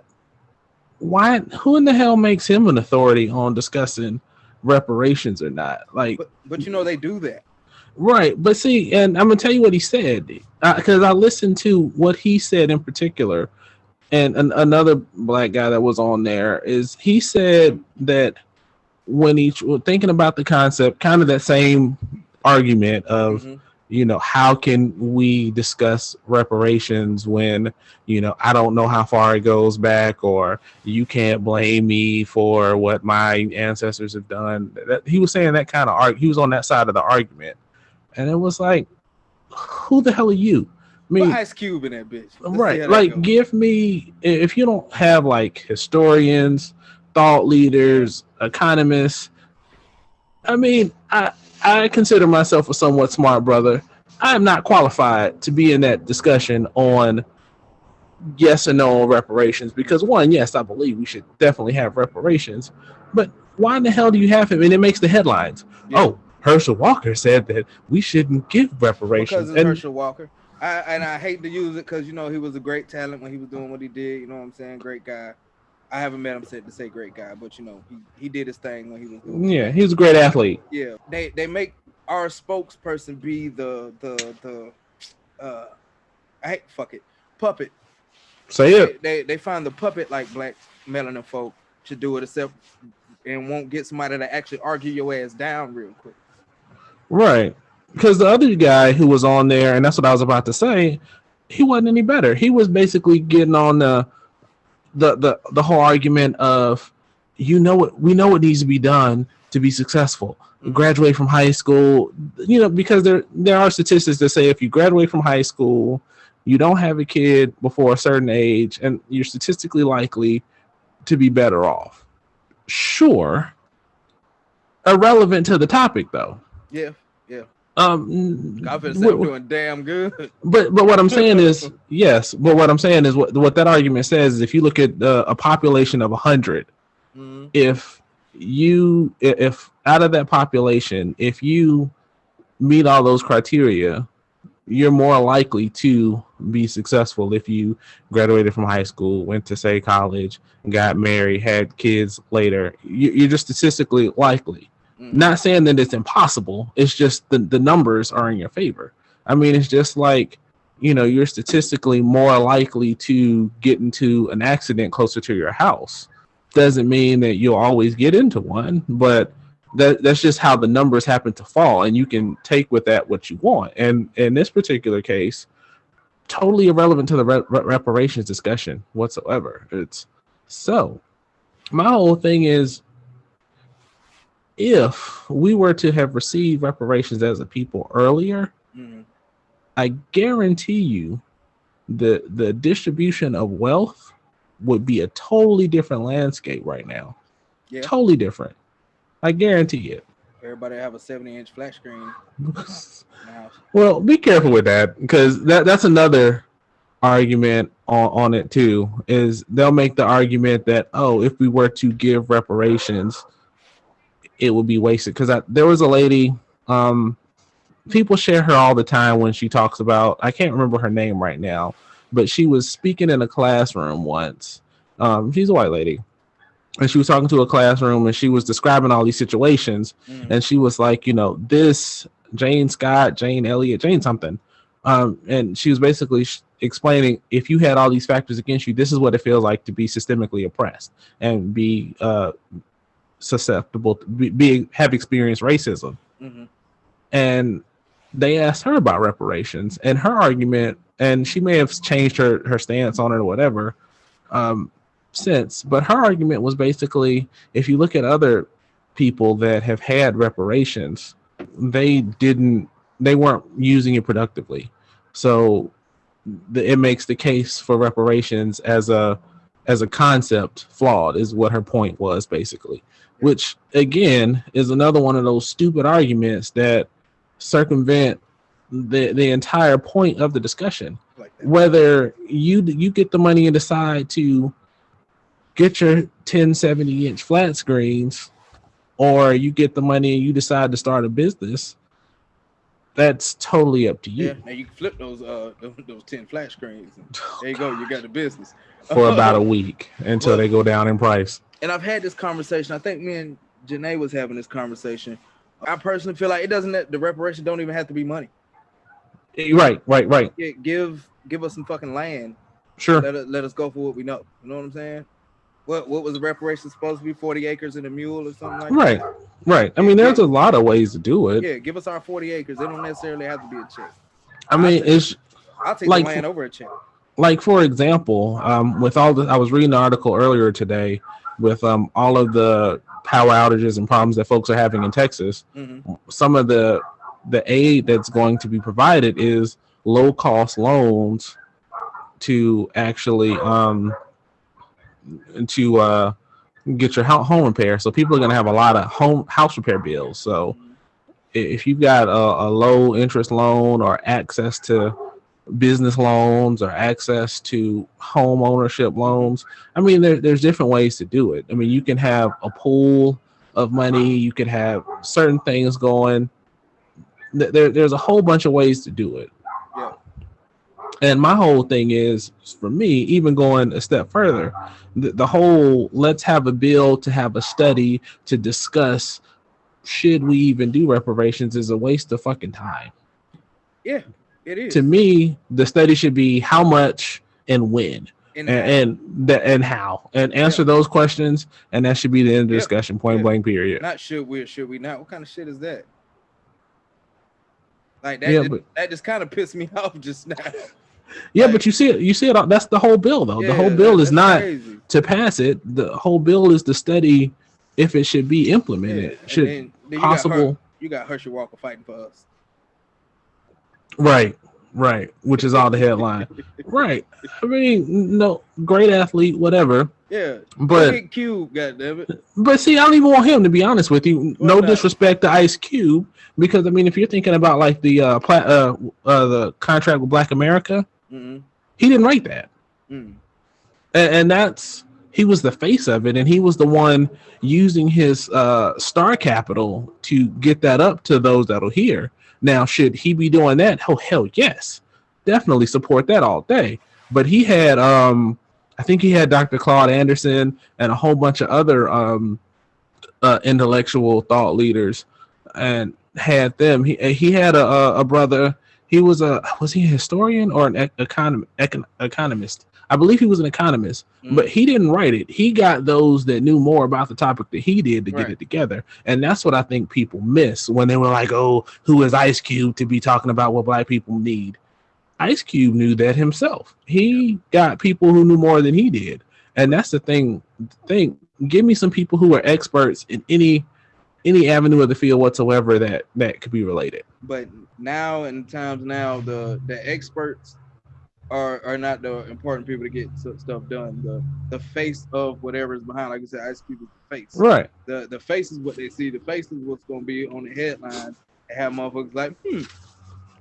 in the hell makes him an authority on discussing reparations or not? Like, but you know they do that, right? But see, and I'm gonna tell you what he said, because I listened to what he said in particular, and another black guy that was on there he said that when he's thinking about the concept, kind of that same argument of. You know, how can we discuss reparations when, you know, I don't know how far it goes back, or you can't blame me for what my ancestors have done. He was saying that kind of he was on that side of the argument. And it was like, who the hell are you? I mean, Ice Cube in that bitch. Right. Like, give me, if you don't have like historians, thought leaders, economists, I mean, I consider myself a somewhat smart brother. I am not qualified to be in that discussion on yes or no on reparations, because one, yes, I believe we should definitely have reparations, but why in the hell do you have him? And it makes the headlines. Yeah. Oh, Herschel Walker said that we shouldn't give reparations. Because it's Herschel Walker. I hate to use it because, you know, he was a great talent when he was doing what he did. You know what I'm saying? Great guy. I haven't met him to say great guy, but you know, he did his thing when he was doing it. He was a great athlete. Yeah. They make our spokesperson be the puppet. Say it. They find the puppet like black melanin folk should do it except and won't get somebody to actually argue your ass down real quick. Right. Because the other guy who was on there, and that's what I was about to say, he wasn't any better. He was basically getting on the whole argument of, we know what needs to be done to be successful. Graduate from high school, you know, because there are statistics that say if you graduate from high school, you don't have a kid before a certain age, and you're statistically likely to be better off. Sure. Irrelevant to the topic, though. Yeah. I'm doing damn good. But what I'm saying is, yes. But what I'm saying is, what that argument says is, if you look at a population of 100, if if out of that population, if you meet all those criteria, you're more likely to be successful if you graduated from high school, went to say college, got married, had kids later. You're just statistically likely. Not saying that it's impossible. It's just the numbers are in your favor. I mean, it's just like, you're statistically more likely to get into an accident closer to your house. Doesn't mean that you'll always get into one, but that's just how the numbers happen to fall, and you can take with that what you want. And in this particular case, totally irrelevant to the reparations discussion whatsoever. It's so my whole thing is, if we were to have received reparations as a people earlier, I guarantee you the distribution of wealth would be a totally different landscape right now. Yeah. Totally different. I guarantee it. Everybody have a 70-inch flat screen. Well, be careful with that, because that's another argument on it too. Is they'll make the argument that, if we were to give reparations, it would be wasted. Because there was a lady, people share her all the time when she talks about, I can't remember her name right now, but she was speaking in a classroom once. She's a white lady. And she was talking to a classroom, and she was describing all these situations. And she was like, this Jane Scott, Jane Elliott, Jane something. And she was basically explaining, if you had all these factors against you, this is what it feels like to be systemically oppressed and be susceptible to have experienced racism. And they asked her about reparations, and her argument, and she may have changed her stance on it or whatever since, but her argument was basically, if you look at other people that have had reparations, they weren't using it productively. So it makes the case for reparations as a concept flawed, is what her point was basically, which again is another one of those stupid arguments that circumvent the entire point of the discussion. Like whether you get the money and decide to get your 1070-inch flat screens, or you get the money and you decide to start a business, that's totally up to you. Yeah, and you can flip those 10 flat screens. There you go, you got the business. For about a week until they go down in price. And I've had this conversation. I think me and Janae was having this conversation. I personally feel like the reparation don't even have to be money. Right. Yeah, give us some fucking land. Sure. Let us go for what we know. You know what I'm saying? What was the reparation supposed to be? 40 acres and a mule or something like that? Right. I mean, there's a lot of ways to do it. Yeah, give us our 40 acres. It don't necessarily have to be a check. I'll take the land over a check. Like, for example, with all the, I was reading an article earlier today with all of the power outages and problems that folks are having in Texas. Some of the aid that's going to be provided is low cost loans to actually get your home repair. So people are going to have a lot of house repair bills. So if you've got a low interest loan, or access to business loans, or access to home ownership loans, I mean, there's different ways to do it. I mean, you can have a pool of money, you can have certain things going. There's a whole bunch of ways to do it. Yeah. And my whole thing is, for me, even going a step further, the whole let's have a bill to have a study to discuss should we even do reparations is a waste of fucking time. Yeah, it is. To me, the study should be how much and when and how, and answer those questions, and that should be the end of the discussion, point blank, period. Not should we or should we not. What kind of shit is that? Like that, that just kind of pissed me off just now. Yeah, but you see it. That's the whole bill, though. The whole bill is not crazy to pass it. The whole bill is to study if it should be implemented. Then possible. You got Herschel Walker fighting for us. Right. Which is all the headline. Right. I mean, no, great athlete, whatever. Yeah. But Cube, goddammit. But see, I don't even want him, to be honest with you. No disrespect to Ice Cube, because I mean, if you're thinking about like the contract with Black America, he didn't write that. And that's he was the face of it, and he was the one using his star capital to get that up to those that'll hear. Now, should he be doing that? Oh, hell yes. Definitely support that all day. But he had, I think he had Dr. Claude Anderson and a whole bunch of other intellectual thought leaders, and had them. He had a brother. He was he a historian or an economist? I believe he was an economist, but he didn't write it. He got those that knew more about the topic that he did to get it together. And that's what I think people miss when they were like, oh, who is Ice Cube to be talking about what black people need? Ice Cube knew that himself. He got people who knew more than he did. And that's the thing. Give me some people who are experts in any avenue of the field whatsoever that could be related. But now, in times now, the experts are not the important people to get stuff done. The face of whatever is behind, like I said, Ice Cube is the face. Right. The face is what they see. The face is what's going to be on the headline and have motherfuckers like,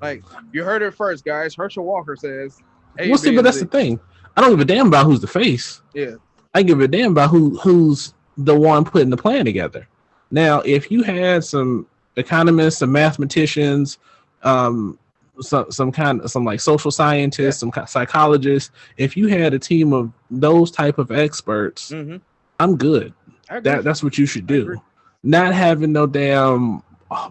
like, you heard it first, guys. Herschel Walker says, hey, well, see, but that's the thing. I don't give a damn about who's the face. Yeah. I give a damn about who's the one putting the plan together. Now, if you had some economists, some mathematicians, some like social scientists, some psychologists, if you had a team of those type of experts, I'm good. That's what you should do. Not having no damn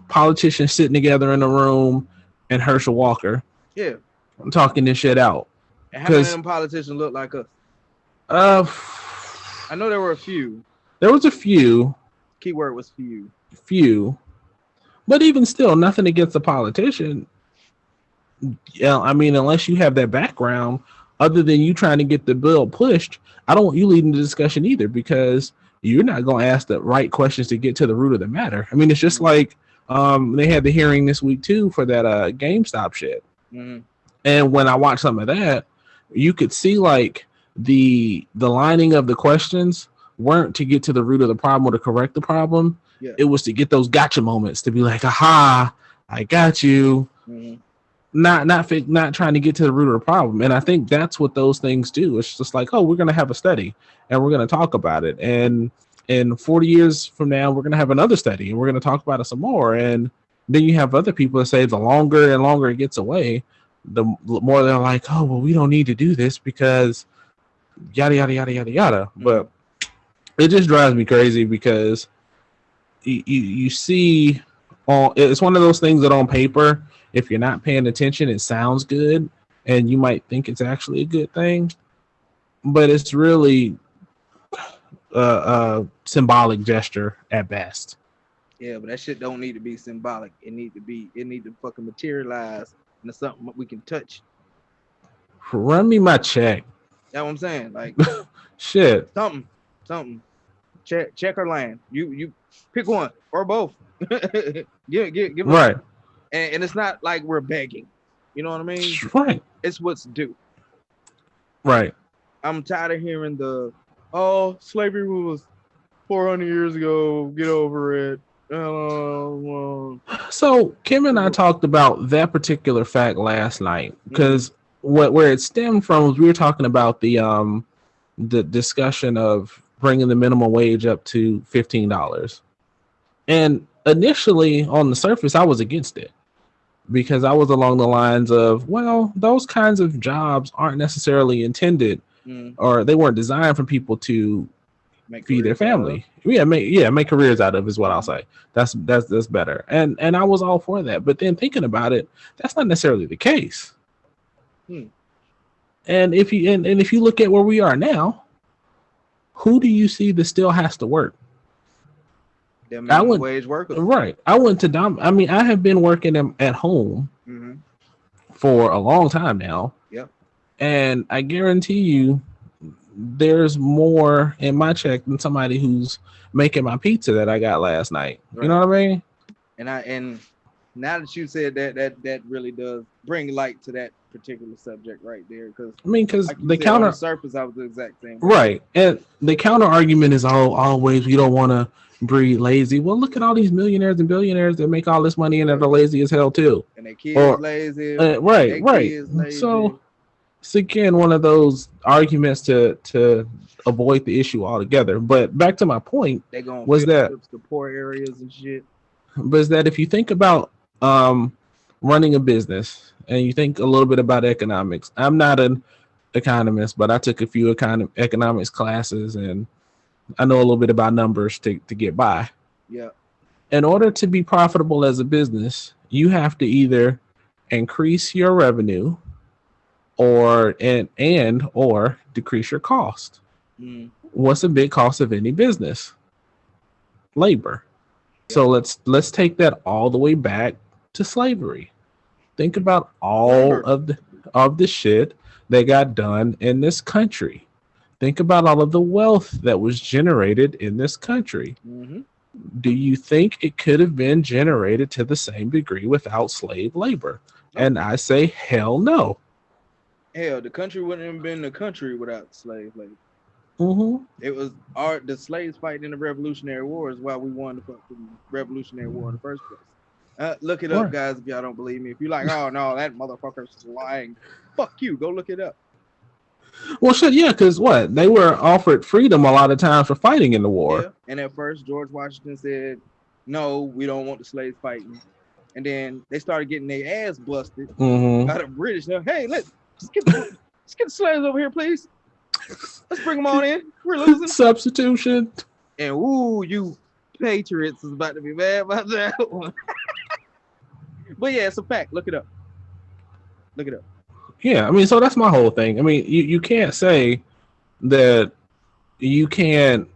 politicians sitting together in a room and Herschel Walker. Yeah. I'm talking this shit out. And how many of them politicians look like us? I know there were a few. There was a few. Keyword was few. Few. But even still, nothing against a politician. Yeah, I mean, unless you have that background, other than you trying to get the bill pushed, I don't want you leading the discussion either, because you're not going to ask the right questions to get to the root of the matter. I mean, it's just like they had the hearing this week too for that GameStop shit. And when I watched some of that, you could see like the lining of the questions weren't to get to the root of the problem or to correct the problem. Yeah. It was to get those gotcha moments, to be like, aha, I got you. Not trying to get to the root of the problem. And I think that's what those things do. It's just like, oh, we're going to have a study and we're going to talk about it. And in 40 years from now, we're going to have another study and we're going to talk about it some more. And then you have other people that say the longer and longer it gets away, the more they're like, oh, well, we don't need to do this because yada, yada, yada, yada, yada. But it just drives me crazy because you see, it's one of those things that on paper, if you're not paying attention, it sounds good and you might think it's actually a good thing, but it's really a symbolic gesture at best. Yeah, but that shit don't need to be symbolic. It need to fucking materialize into something we can touch. Run me my check. That's what I'm saying. Like shit. Something. Check or land. You pick one or both. give right. And it's not like we're begging. You know what I mean? Right. It's what's due. Right. I'm tired of hearing slavery was 400 years ago. Get over it. So Kim and I talked about that particular fact last night because where it stemmed from was we were talking about the discussion of bringing the minimum wage up to $15. And initially on the surface, I was against it because I was along the lines of, well, those kinds of jobs aren't necessarily intended or they weren't designed for people to feed their family. Make careers out of is what I'll say. That's better. And I was all for that. But then thinking about it, that's not necessarily the case. And if you look at where we are now, who do you see that still has to work? The minimum wage workers. Right. I have been working at home for a long time now. Yep. And I guarantee you there's more in my check than somebody who's making my pizza that I got last night. Right. You know what I mean? And now that you said that really does bring light to that particular subject right there. Because like the counter on the surface, I was the exact same. Right. And the counter argument is always we don't want to breed lazy. Well, look at all these millionaires and billionaires that make all this money and they're lazy as hell too. And their kids lazy. Right. Lazy. it's again one of those arguments to avoid the issue altogether. But back to my point They going was field that trips to poor areas and shit. if you think about running a business and you think a little bit about economics, I'm not an economist, but I took a few economics classes and I know a little bit about numbers to get by. Yeah. In order to be profitable as a business, you have to either increase your revenue or decrease your cost. What's the big cost of any business? Labor. So let's take that all the way back to slavery. Think about all of the shit that got done in this country. Think about all of the wealth that was generated in this country. Do you think it could have been generated to the same degree without slave labor? Nope. And I say, hell no. Hell, the country wouldn't have been the country without slave labor. It was the slaves fighting in the Revolutionary War is why we won the Revolutionary War in the first place. Look it up, guys, if y'all don't believe me. If you're like, oh no, that motherfucker's lying, fuck you, go look it up. Well, shit, yeah, because they were offered freedom a lot of times for fighting in the war. Yeah. And at first, George Washington said, no, we don't want the slaves fighting. And then they started getting their ass busted by the British. Now, hey, let's get the slaves over here, please. Let's bring them on in. We're losing. Substitution. And you patriots is about to be mad about that one. But yeah, it's a fact. Look it up. Yeah, I mean, so that's my whole thing. I mean, you can't say that you can't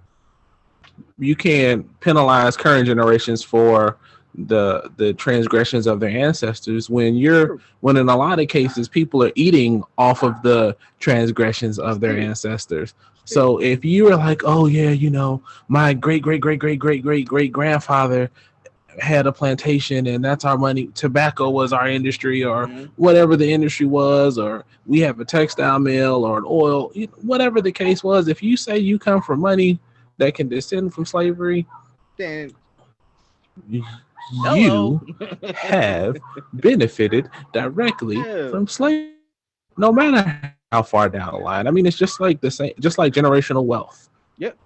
penalize current generations for the transgressions of their ancestors when in a lot of cases people are eating off of the transgressions of their ancestors. So if you are like, oh yeah, my great grandfather had a plantation and that's our money, tobacco was our industry or whatever the industry was, or we have a textile mill or an oil, whatever the case was, if you say you come from money that can descend from slavery, then you have benefited directly from slavery, no matter how far down the line. I mean, it's just like the same, just like generational wealth. Yep.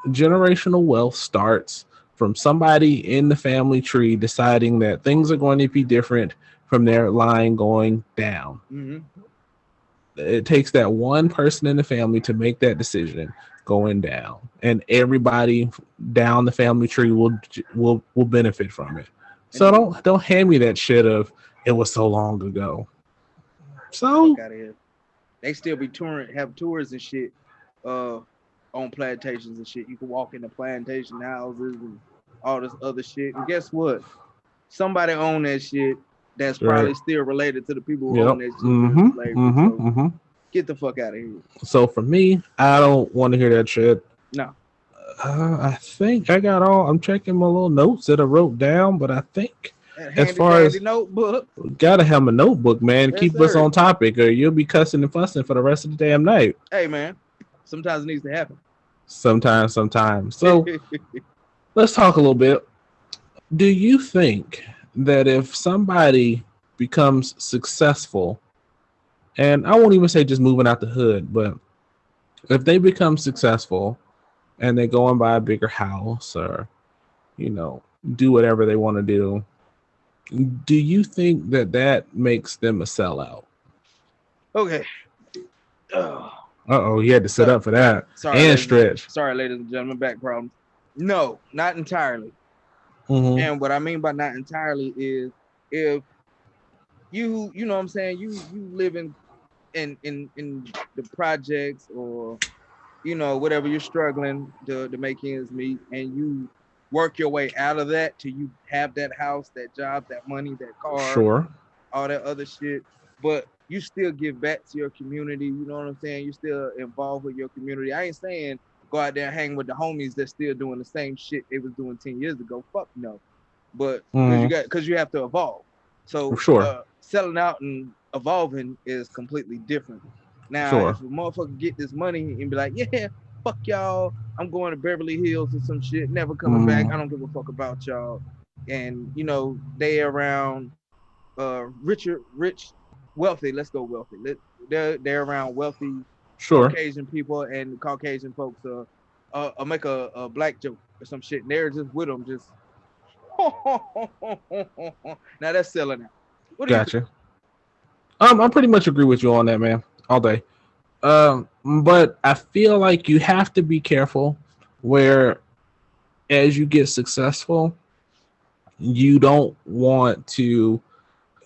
Generational wealth starts from somebody in the family tree deciding that things are going to be different from their line going down. It takes that one person in the family to make that decision going down, and everybody down the family tree will benefit from it. So don't hand me that shit of it was so long ago. So they still be have tours and shit on plantations and shit. You can walk in the plantation houses and all this other shit. And guess what? Somebody own that shit that's probably still related to the people who own that shit. Get the fuck out of here. So for me, I don't want to hear that shit. No. I think I got I'm checking my little notes that I wrote down, but I think as far as notebook, gotta have my notebook, man. Keep us on topic, or you'll be cussing and fussing for the rest of the damn night. Hey, man. Sometimes it needs to happen. Sometimes. So let's talk a little bit. Do you think that if somebody becomes successful, and I won't even say just moving out the hood, but if they become successful and they go and buy a bigger house or, do whatever they want to do you think that makes them a sellout? Okay. Uh-oh, you had to sit up for that. Stretch. Sorry, ladies and gentlemen, back problems. No, not entirely. And what I mean by not entirely is if you know what I'm saying, you live in the projects or whatever, you're struggling to make ends meet, and you work your way out of that till you have that house, that job, that money, that car, all that other shit, but you still give back to your community. You know what I'm saying? You still involved with your community. I ain't saying go out there and hang with the homies that's still doing the same shit they was doing 10 years ago. Fuck no. But because you have to evolve. So selling out and evolving is completely different. Now, if a motherfucker get this money and be like, yeah, fuck y'all, I'm going to Beverly Hills or some shit, never coming back, I don't give a fuck about y'all. And, they around rich, wealthy, let's go wealthy. they're around wealthy Sure. Caucasian people, and the Caucasian folks make a black joke or some shit, and they're just with them, just now that's selling out. What do you think? Gotcha. I pretty much agree with you on that, man, all day. But I feel like you have to be careful where, as you get successful, you don't want to,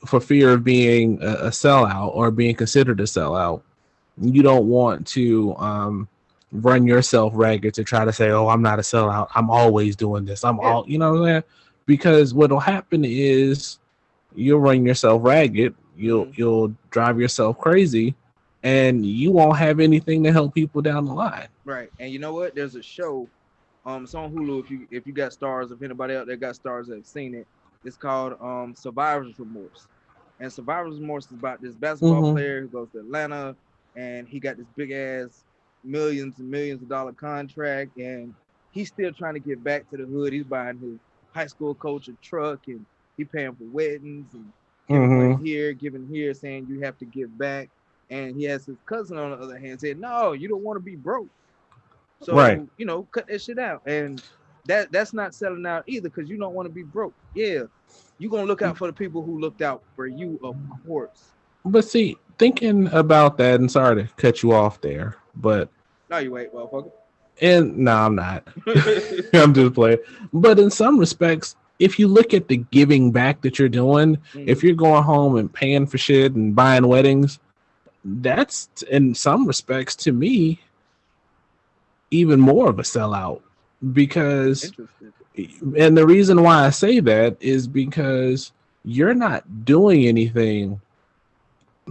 for fear of being a sellout or being considered a sellout, you don't want to run yourself ragged to try to say, "Oh, I'm not a sellout. I'm always doing this. All," you know what I'm saying? Because what'll happen is you'll run yourself ragged. You'll drive yourself crazy, and you won't have anything to help people down the line. Right. And you know what? There's a show, it's on Hulu. If you got stars, if anybody out there got stars that have seen it, it's called Survivor's Remorse. And Survivor's Remorse is about this basketball player who goes to Atlanta, and he got this big ass millions and millions of dollar contract, and he's still trying to get back to the hood. He's buying his high school coach a truck, and he paying for weddings and giving here, saying you have to give back. And he has his cousin on the other hand said, "No, you don't want to be broke. So cut that shit out." And that's not selling out either, because you don't want to be broke. Yeah, you're gonna look out for the people who looked out for you, of course. But see, thinking about that, and sorry to cut you off there, but no, you ain't, motherfucker. And no, I'm not. I'm just playing. But in some respects, if you look at the giving back that you're doing, if you're going home and paying for shit and buying weddings, that's in some respects to me even more of a sellout. Because, and the reason why I say that is because you're not doing anything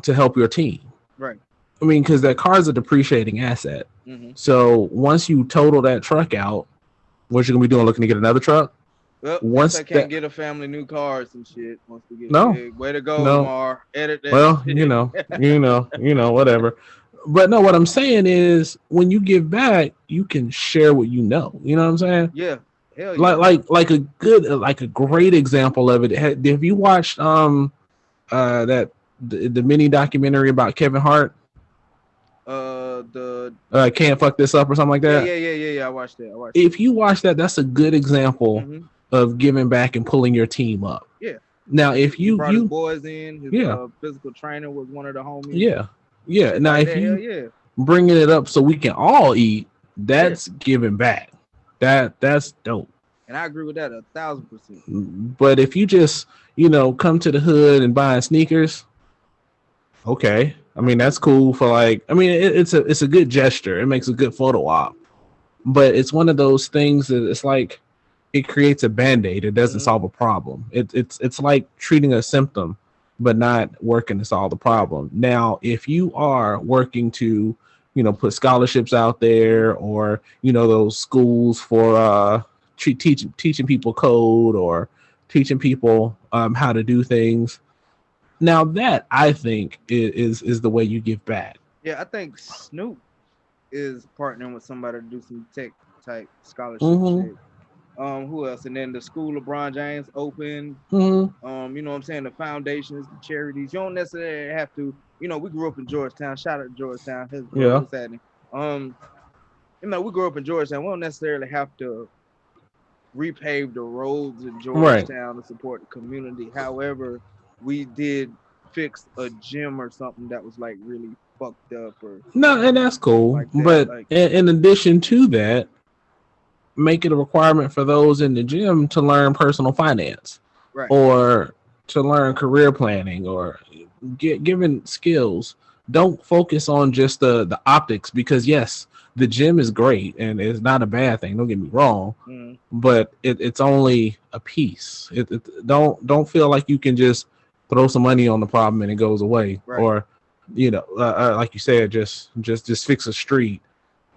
to help your team. Right. I mean, because that car's a depreciating asset. So once you total that truck out, what you gonna be doing? Looking to get another truck? Well, once I can't get a family new cars and shit. Once we get big. Way to go, Lamar. Edit that. Well, you know, whatever. But no, what I'm saying is, when you give back, you can share what you know. You know what I'm saying? Yeah. Hell yeah. Like a great example of it. Have you watched the mini documentary about Kevin Hart? Can't fuck this up or something like that. Yeah. I watched that. If you watch that, that's a good example of giving back and pulling your team up. Yeah. Now, if you brought his boys in, his physical trainer was one of the homies. Yeah. Now, if you bringing it up so we can all eat, that's giving back. That's dope. And I agree with that 1,000%. But if you just come to the hood and buying sneakers, okay. I mean, that's cool for it's a good gesture. It makes a good photo op. But it's one of those things that it's like it creates a Band-Aid. It doesn't solve a problem. It's like treating a symptom, but not working to solve the problem. Now, if you are working to, put scholarships out there, or, those schools for teaching people code, or teaching people how to do things, now that I think is the way you give back. Yeah, I think Snoop is partnering with somebody to do some tech type scholarship shit. Who else? And then the school LeBron James opened. You know what I'm saying? The foundations, the charities. You don't necessarily have to. We grew up in Georgetown. Shout out to Georgetown. What's happening? We grew up in Georgetown. We don't necessarily have to repave the roads in Georgetown to support the community. However, we did fix a gym or something that was like really fucked up, or and that's cool. Like that. But in addition to that, make it a requirement for those in the gym to learn personal finance, or to learn career planning, or given skills. Don't focus on just the optics, because yes, the gym is great and it's not a bad thing. Don't get me wrong, but it's only a piece. Don't feel like you can just throw some money on the problem and it goes away, or like you said, just fix a street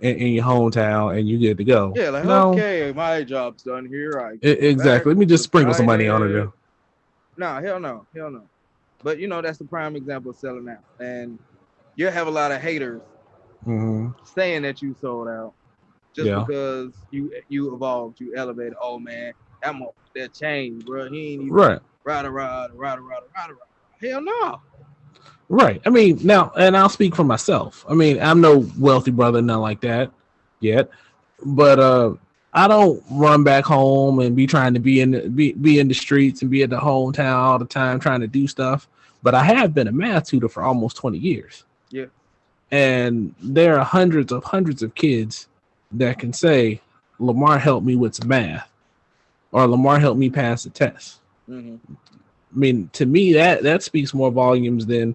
in your hometown and you good to go. Yeah, okay, my job's done here. Exactly. Let me just sprinkle some money on it. No, hell no. But that's the prime example of selling out, and you'll have a lot of haters saying that you sold out just because you evolved, you elevated. Oh man, that changed, bro. He ain't even ride. Hell no. Right. I mean, now, and I'll speak for myself. I mean, I'm no wealthy brother, nothing like that yet. But I don't run back home and be trying to be in the streets and be at the hometown all the time trying to do stuff. But I have been a math tutor for almost 20 years. Yeah. And there are hundreds of kids that can say, Lamar helped me with some math, or Lamar helped me pass the test. Mm-hmm. I mean, to me, that speaks more volumes than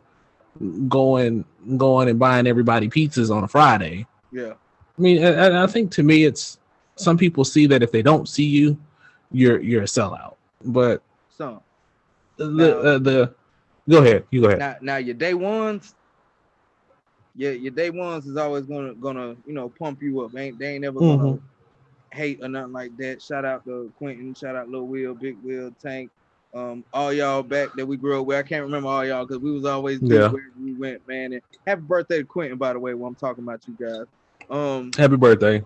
going and buying everybody pizzas on a Friday. Yeah. I mean, I think to me, it's some people see that if they don't see you, you're a sellout. But So the go ahead, you go ahead. Now your day ones, your day ones is always gonna pump you up. They ain't never gonna hate or nothing like that. Shout out to Quentin, shout out Lil Will, Big Will, Tank, all y'all back that we grew up with. I can't remember all y'all because we was always wherever we went, man. And happy birthday to Quentin, by the way, while I'm talking about you guys. Happy birthday.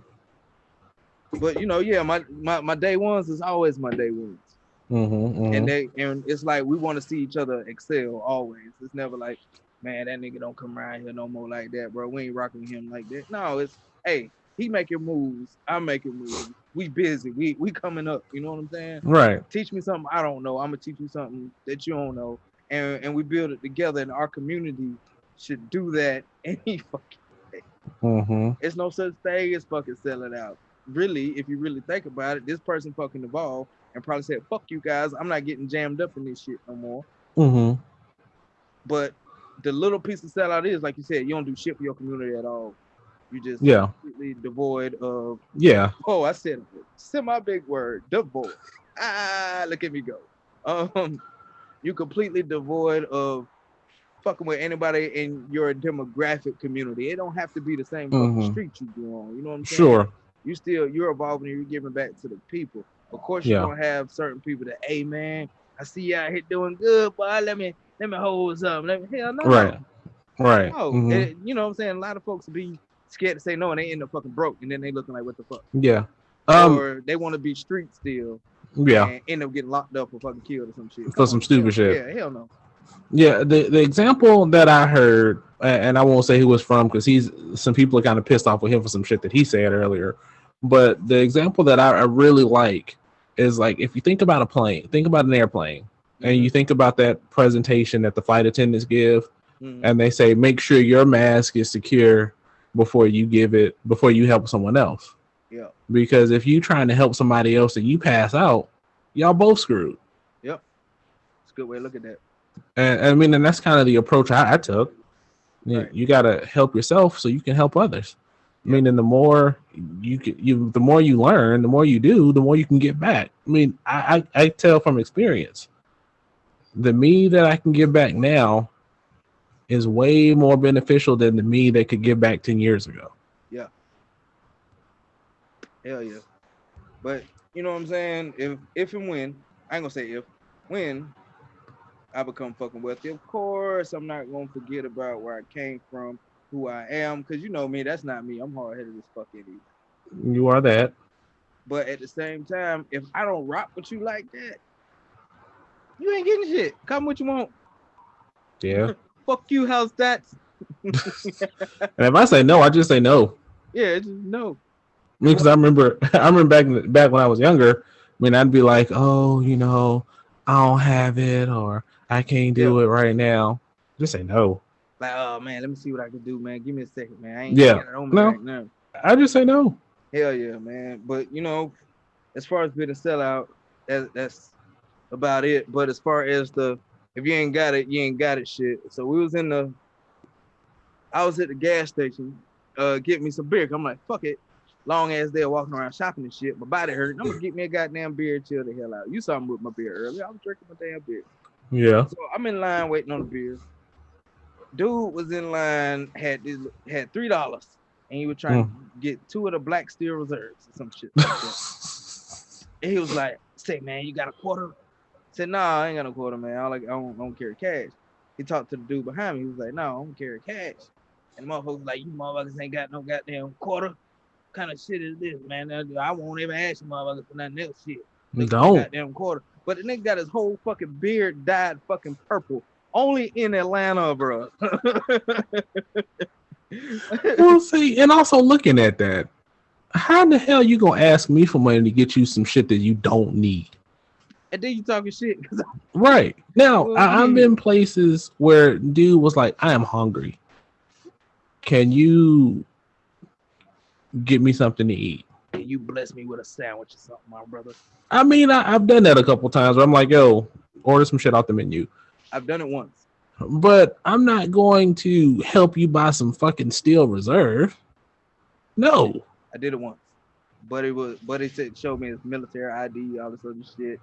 But my day ones is always my day ones. And it's like we want to see each other excel always. It's never like, man, that nigga don't come around here no more like that, bro. We ain't rocking him like that. No, it's hey, he making moves, I'm making moves. We busy, we coming up. You know what I'm saying? Right. Teach me something I don't know. I'm gonna teach you something that you don't know, and we build it together. And our community should do that any fucking day. It's no such thing as fucking selling out. Really, if you really think about it, this person fucking evolved and probably said, "Fuck you guys, I'm not getting jammed up in this shit no more." But the little piece of sellout is, like you said, you don't do shit for your community at all. You just completely devoid of Oh, I said my big word, devoid. Look at me go. You completely devoid of fucking with anybody in your demographic community. It don't have to be the same fucking street you go on. You know what I'm saying? Sure. You're evolving and you're giving back to the people. Of course, you're gonna have certain people that, hey man, I see you out here doing good, boy. Let me hold something. Hell no. Right. No. You know what I'm saying? A lot of folks be scared to say no and they end up fucking broke and then they looking like what the fuck. Yeah. Or they want to be street still. Yeah. And end up getting locked up or fucking killed or some shit. For some stupid shit. Yeah, hell no. Yeah, the example that I heard, and I won't say who was from because some people are kind of pissed off with him for some shit that he said earlier. But the example that I really like is like if you think about a plane, think about an airplane, and you think about that presentation that the flight attendants give, and they say make sure your mask is secure before you help someone else. Yeah. Because if you trying to help somebody else and you pass out, y'all both screwed. Yep. It's a good way to look at that. And I mean, and that's kind of the approach I took. Right. You got to help yourself so you can help others. I mean, and the more the more you learn, the more you do, the more you can get back. I mean, I tell from experience, the me that I can give back now is way more beneficial than the me that could give back 10 years ago. Yeah. Hell yeah. But you know what I'm saying? If and when, I ain't gonna say if, when I become fucking wealthy, of course, I'm not gonna forget about where I came from, who I am, because you know me, that's not me. I'm hard-headed as fuck anyway. You are that. But at the same time, if I don't rock with you like that, you ain't getting shit. Come what you want. Yeah. Fuck you, how's that? And if I say no, I just say no. Yeah, just no. I mean, because I remember back when I was younger, I mean, I'd be like, oh, you know, I don't have it, or I can't do it right now. Just say no. Like, oh man, let me see what I can do, man. Give me a second, man. I ain't got it on me right now. I just say no. Hell yeah, man. But you know, as far as being a sellout, that's about it. But as far as if you ain't got it, you ain't got it shit. So I was at the gas station, getting me some beer. I'm like, fuck it. Long ass day walking around shopping and shit. My body hurt. I'm gonna get me a goddamn beer, chill the hell out. You saw me with my beer earlier. I was drinking my damn beer. Yeah. So I'm in line waiting on the beer. Dude was in line, had $3, and he was trying to get 2 of the Black Steel Reserves or some shit like that. And he was like, "Say, man, you got a quarter?" I said, "Nah, I ain't got no quarter, man. I don't carry cash." He talked to the dude behind me. He was like, "No, I don't carry cash." And the motherfucker was like, "You motherfuckers ain't got no goddamn quarter. What kind of shit is this, man? I won't even ask you motherfuckers for nothing else shit. Don't. Goddamn quarter." But the nigga got his whole fucking beard dyed fucking purple Only in Atlanta, bro. Well, see, and also looking at that, how the hell you gonna ask me for money to get you some shit that you don't need? And then you talking shit. Right. Now, Well, I'm in places where dude was like, I am hungry. Can you get me something to eat? You bless me with a sandwich or something, my brother. I mean, I've done that a couple times where I'm like, yo, order some shit off the menu. I've done it once. But I'm not going to help you buy some fucking Steel Reserve. No. I did it once. But it said show me his military ID, all this other shit.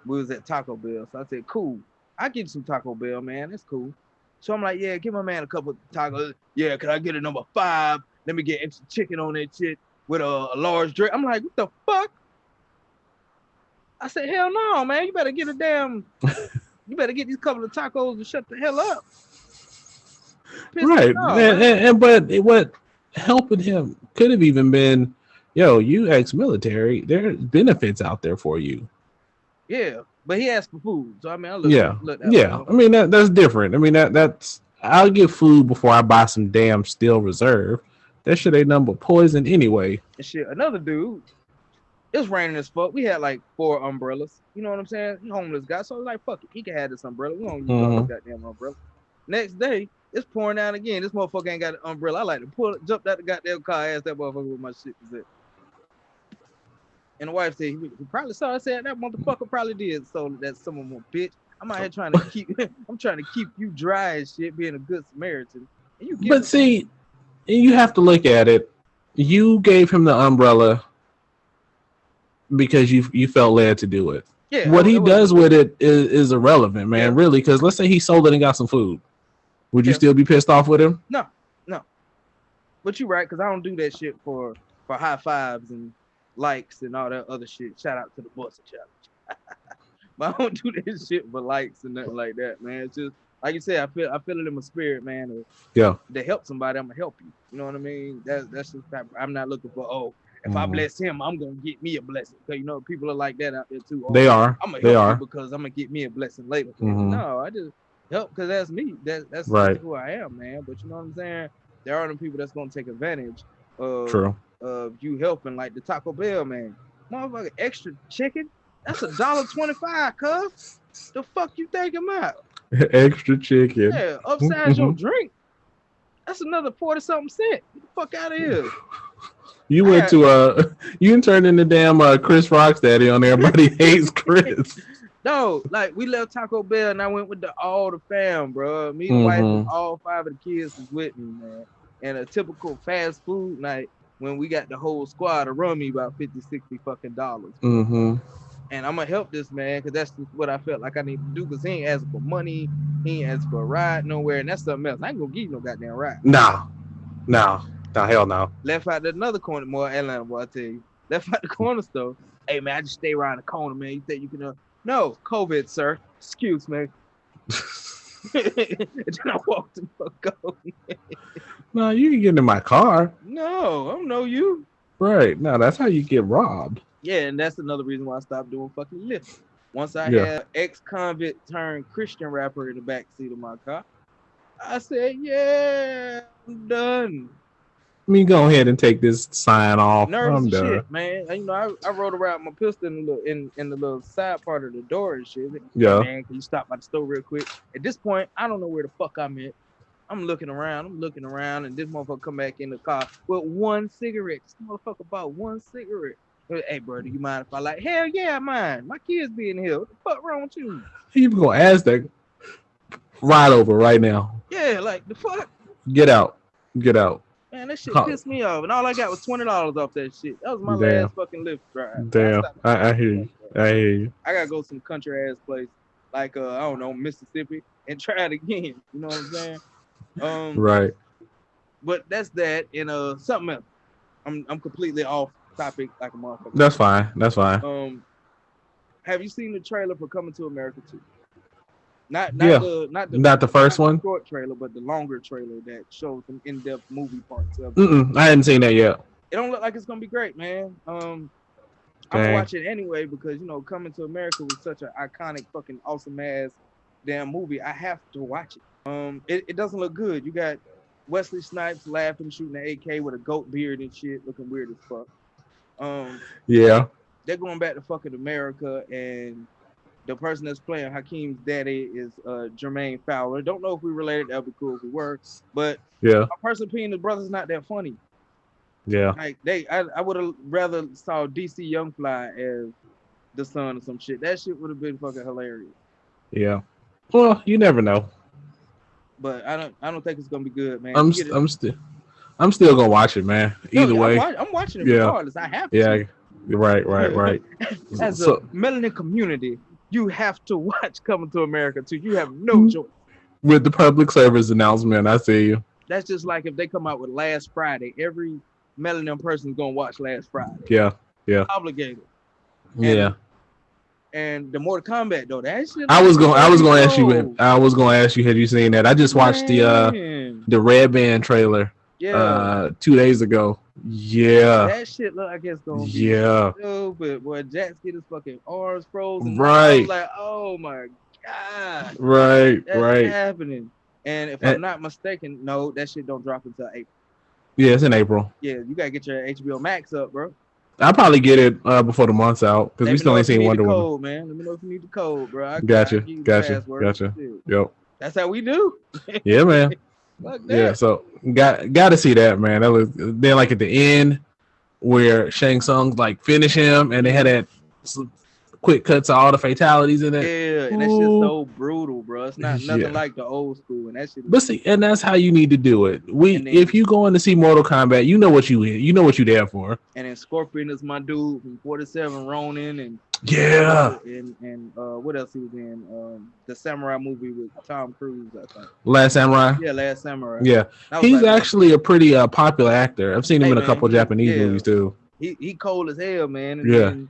We was at Taco Bell. So I said, cool. I get you some Taco Bell, man. That's cool. So I'm like, yeah, give my man a couple of tacos. Yeah, can I get a number 5? Let me get extra chicken on that shit with a large drink. I'm like, what the fuck? I said, hell no, man. You better get you better get these couple of tacos and shut the hell up. Right. But what helping him could have even been, yo, you ex-military, there's benefits out there for you. Yeah, but he asked for food. So I mean, I mean, that's different. I mean, that's I'll get food before I buy some damn Steel Reserve. That shit ain't nothing but poison anyway. And shit, another dude, it's raining as fuck. We had like 4 umbrellas. You know what I'm saying? He homeless guy. So I was like, fuck it. He can have this umbrella. We don't use all this goddamn umbrella. Next day, it's pouring down again. This motherfucker ain't got an umbrella. I like to jump out the goddamn car, ask that motherfucker what my shit is at. And the wife said, he probably saw. I said, that motherfucker probably did. So that someone more bitch. I'm out here trying to keep you dry and shit, being a good Samaritan. But see, you have to look at it. You gave him the umbrella because you felt led to do it. Yeah. What he does with it is irrelevant, man. Yeah. Really, because let's say he sold it and got some food. Would you still be pissed off with him? No. But you're right, because I don't do that shit for high fives and likes and all that other shit. Shout out to the Buster Challenge. But I don't do that shit for likes and nothing like that, man. It's just like you said, I feel it in my spirit, man. To help somebody, I'm gonna help you. You know what I mean? That's just I'm not looking for if I bless him, I'm gonna get me a blessing. Because you know people are like that out there too. They are. I'm gonna help you because I'm gonna get me a blessing later. No, I just help because that's me. That's right. Who I am, man. But you know what I'm saying? There are them people that's gonna take advantage of you helping, like the Taco Bell man. Motherfucker, extra chicken? That's $1.25, cuz. The fuck you thinking about? Extra chicken. Yeah, upsize your drink. That's another 40-something cent. Get the fuck out of here. You went to you turned into damn Chris Rock's daddy on Everybody Hates Chris. No, like we left Taco Bell and I went with all the fam, bro. Me, the wife, and all 5 of the kids was with me, man. And a typical fast food night when we got the whole squad to run me about $50-$60 fucking dollars. And I'm gonna help this man because that's just what I felt like I need to do. Because he ain't asking for money, he ain't asking for a ride nowhere, and that's something else. I ain't gonna give you no goddamn ride. No, hell no. Left out another corner, more Atlanta, boy, I tell you. Left out the corner store. Hey man, I just stay around the corner, man. You think you can? No, COVID, sir. Excuse me. And then I walked the fuck out. No, you can get in my car. No, I don't know you. Right. No, that's how you get robbed. Yeah, and that's another reason why I stopped doing fucking Lyft. Once I had ex-convict turned Christian rapper in the backseat of my car, I said, yeah, I'm done. Let me go ahead and take this sign off. I'm done. Shit, man. You know, I rode around my pistol in the little side part of the door and shit. Yeah. Man, can you stop by the store real quick? At this point, I don't know where the fuck I'm at. I'm looking around, and this motherfucker come back in the car with 1 cigarette. This motherfucker bought 1 cigarette. Hey, bro, do you mind if I like? Hell yeah, I mind. My kids be in here. What the fuck wrong with you? You gonna ask that? Ride over right now. Yeah, like the fuck. Get out. Man, that shit pissed me off, and all I got was $20 off that shit. That was my last fucking Lyft drive. Damn, I hear you. I gotta go to some country ass place like I don't know, Mississippi, and try it again. You know what I'm saying? Right. But that's that, and something else. I'm completely off topic like a motherfucker. That's fine. Have you seen the trailer for Coming to America 2? Not the first one. The short trailer, but the longer trailer that shows some in-depth movie parts of it. I hadn't seen that yet. It don't look like it's gonna be great, man. I'm gonna watch it anyway because you know Coming to America was such an iconic, fucking awesome ass damn movie, I have to watch it. It doesn't look good. You got Wesley Snipes laughing, shooting an AK with a goat beard and shit, looking weird as fuck. Yeah. They're going back to fucking America, and the person that's playing Hakeem's daddy is Jermaine Fowler. Don't know if we related. That'd be cool if we were. But Yeah. my personal opinion, the brother's not that funny. Yeah. Like I would have rather saw DC Youngfly as the son or some shit. That shit would have been fucking hilarious. Yeah. Well, you never know. But I don't think it's gonna be good, man. I'm still gonna watch it, man. Either way. I'm watching it regardless. I have to. Yeah. Right. As a melanin community, you have to watch Coming to America too. You have no choice. With the public service announcement, I see you. That's just like if they come out with Last Friday. Every melanin person's gonna watch Last Friday. Yeah. Obligated. Yeah. And the Mortal Kombat though, that shit. I was gonna ask you, had you seen that? I just watched the Red Band trailer 2 days ago. Yeah. That shit look like it's gonna be stupid. Boy, Jax get his fucking arms frozen. Right. I was like, oh my god. Right. That's happening. And if I'm not mistaken, no, that shit don't drop until April. Yeah, it's in April. Yeah, you gotta get your HBO Max up, bro. I'll probably get it before the month's out because we still ain't seen Wonder Woman. Code, man. Let me know if you need the code, bro. Gotcha. Password. Yep. That's how we do. Yeah, man. Yeah, so got to see that, man. That was then like at the end where Shang Tsung's like finish him, and they had that quick cuts of all the fatalities in it. Yeah, and that shit's so brutal, bro. It's not nothing like the old school, and that shit. But see, and that's how you need to do it. If you going to see Mortal Kombat, you know what you there for. And then Scorpion is my dude from 47 Ronin, and and what else he was in? The samurai movie with Tom Cruise, I think. Last Samurai. Yeah, Last Samurai. Yeah, he's actually a pretty popular actor. I've seen him in a couple Japanese movies too. He cold as hell, man. And then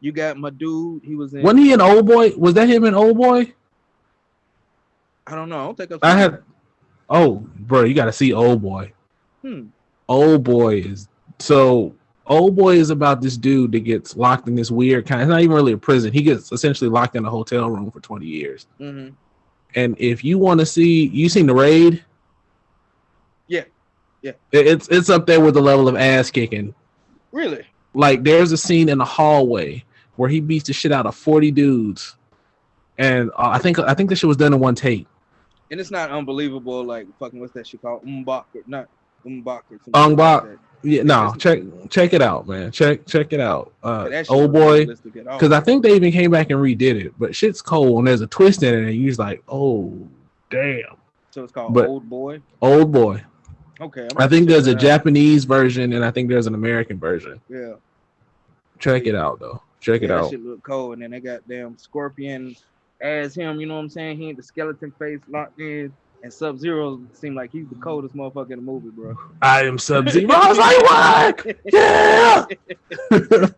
you got my dude. He was in. Wasn't he in Old Boy? Was that him in Old Boy? I don't know. I don't think I had. Oh, bro, you got to see Old Boy. Old Boy is so. Old Boy is about this dude that gets locked in this weird kind. It's not even really a prison. He gets essentially locked in a hotel room for 20 years. Mm-hmm. And if you want to see, you seen The Raid? Yeah. It's up there with the level of ass kicking. Really? Like there's a scene in the hallway where he beats the shit out of 40 dudes, and I think this shit was done in one take. And it's not unbelievable. Like fucking what's that shit called? Umbak, not Umbak. Umbak. Yeah, no, check it out, man. Check it out. Old Boy, because I think they even came back and redid it. But shit's cold, and there's a twist in it, and you're just like, oh, damn. So it's called Old Boy. Old Boy. Okay. I think there's a Japanese version, and I think there's an American version. Yeah. Check it out, though. Check it out. That shit look cold, and then they got damn Scorpion as him. You know what I'm saying? He ain't the skeleton face locked in. And Sub-Zero seemed like he's the coldest motherfucker in the movie, bro. I am Sub-Zero. I was like, what? Yeah.